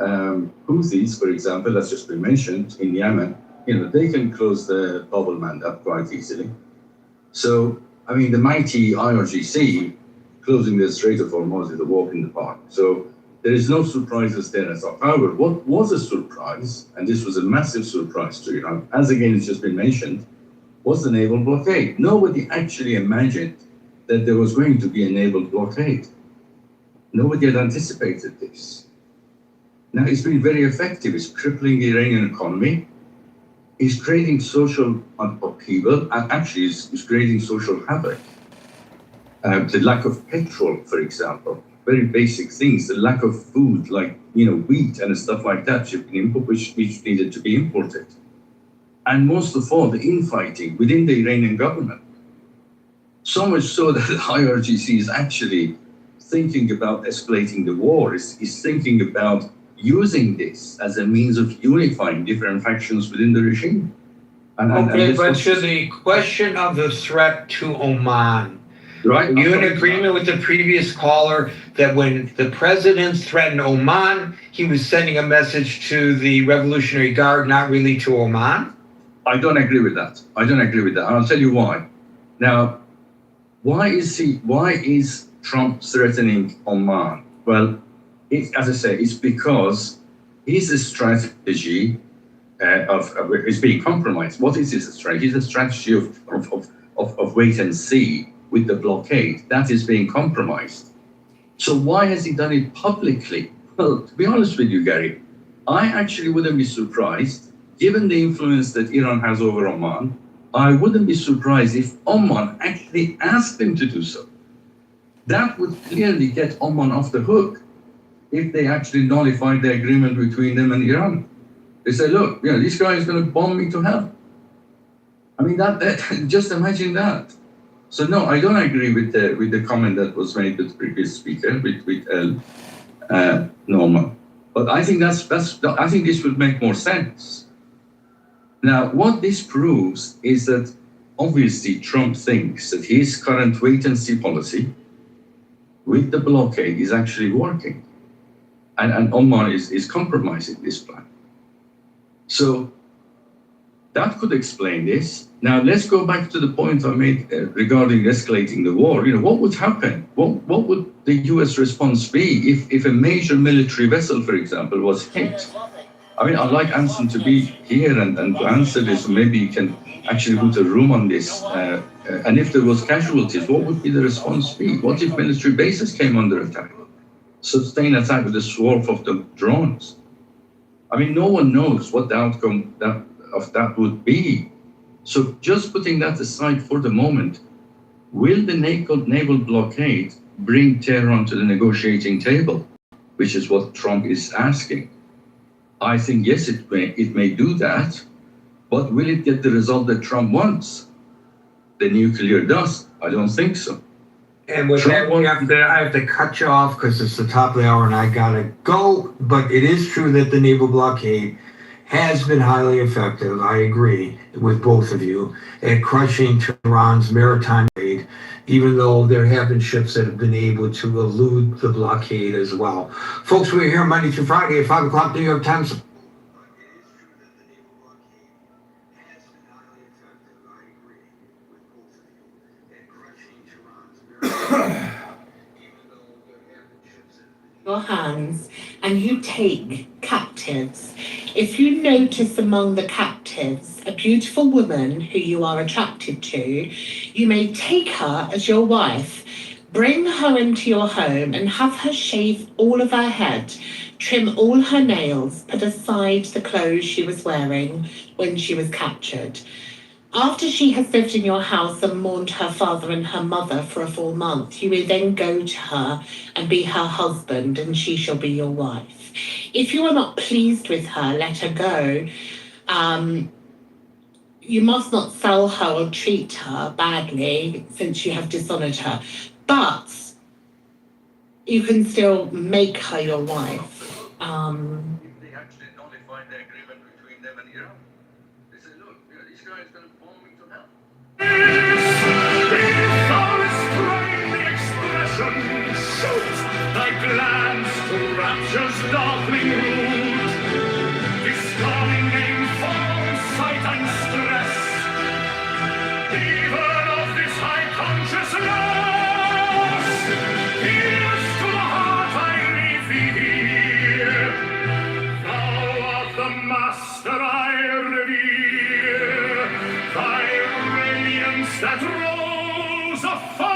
Houthis, for example, that's just been mentioned in Yemen, they can close the Bab al-Mandab quite easily. So, I mean, the mighty IRGC closing the Strait of Hormuz is a walk in the park. So there is no surprises there at all. However, what was a surprise, and this was a massive surprise to Iran, as again it's just been mentioned, was the naval blockade. Nobody actually imagined that there was going to be a naval blockade. Nobody had anticipated this. Now, it's been very effective. It's crippling the Iranian economy. It's creating social upheaval, and actually it's creating social havoc. The lack of petrol, for example, very basic things, the lack of food, like, wheat and stuff like that, which needed to be imported. And most of all, the infighting within the Iranian government. So much so that the IRGC is actually thinking about escalating the war, is thinking about using this as a means of unifying different factions within the regime. Okay, but to the question of the threat to Oman, right? Are you in agreement with the previous caller that when the president threatened Oman, he was sending a message to the Revolutionary Guard, not really to Oman? I don't agree with that. And I'll tell you why. Now, why is Trump threatening Oman? Well, as I say, it's because his strategy is being compromised. What is his strategy? It's a strategy of wait and see with the blockade. That is being compromised. So why has he done it publicly? Well, to be honest with you, Gary, I actually wouldn't be surprised, given the influence that Iran has over Oman, I wouldn't be surprised if Oman actually asked him to do so. That would clearly get Oman off the hook if they actually nullified the agreement between them and Iran. They say, look, this guy is going to bomb me to hell. I mean, that just imagine that. So no, I don't agree with the comment that was made with the previous speaker, with Norman. But I think I think this would make more sense. Now, what this proves is that obviously Trump thinks that his current wait-and-see policy with the blockade is actually working. And Oman is compromising this plan. So that could explain this. Now, let's go back to the point I made regarding escalating the war. What would happen? What would the US response be if a major military vessel, for example, was hit? I mean, I'd like Anson to be here and to answer this. Maybe you can actually put a room on this. And if there was casualties, what would be the response be? What if military bases came under attack? Sustained attack with a swarm of the drones. I mean, no one knows what the outcome of that would be. So just putting that aside for the moment, will the naval blockade bring Tehran to the negotiating table, which is what Trump is asking? I think, yes, it may do that, but will it get the result that Trump wants? The nuclear does? I don't think so. And with that, I have to cut you off because it's the top of the hour and I gotta go. But it is true that the naval blockade has been highly effective. I agree with both of you at crushing Tehran's maritime aid, even though there have been ships that have been able to elude the blockade as well. Folks, we're here Monday through Friday at 5 o'clock New York Times. Your hands and you take captives. If you notice among the captives relatives a beautiful woman who you are attracted to, you may take her as your wife, bring her into your home and have her shave all of her head, trim all her nails, put aside the clothes she was wearing when she was captured. After she has lived in your house and mourned her father and her mother for a full month, you may then go to her and be her husband, and she shall be your wife. If you are not pleased with her, let her go. You must not sell her or treat her badly, since you have dishonored her. But you can still make her your wife. If they actually notify the agreement between them and Iran, they say, look, this guy is going to bomb me to hell. Shoot thy glance to rapture's darkling root, discarding in form, sight and stress, even of this high consciousness. Pierce to the heart, I leave thee here. Thou art the master I revere, thy radiance that rose afar.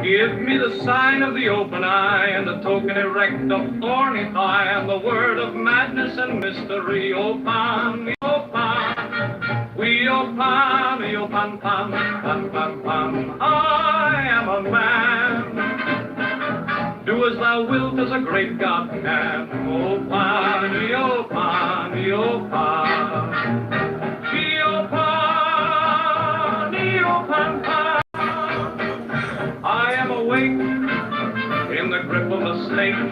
Give me the sign of the open eye, and the token erect of thorny thigh, and the word of madness and mystery. O pan, o pan, we o pan, pan, pan, pan, pan, pan. I am a man. Do as thou wilt, as a great God can. O pan, o pan, o pan. O pan, o pan, pan. I am awake in the grip of the snake.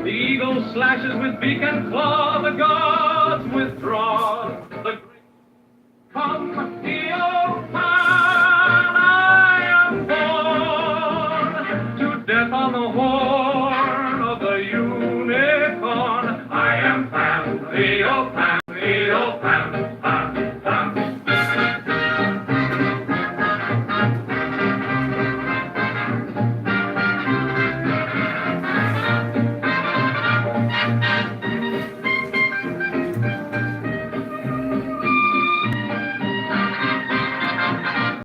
The eagle slashes with beak and claw. The gods withdraw. The great come, Theopan. I am born to death on the horn of the unicorn. I am Pan, Theopan.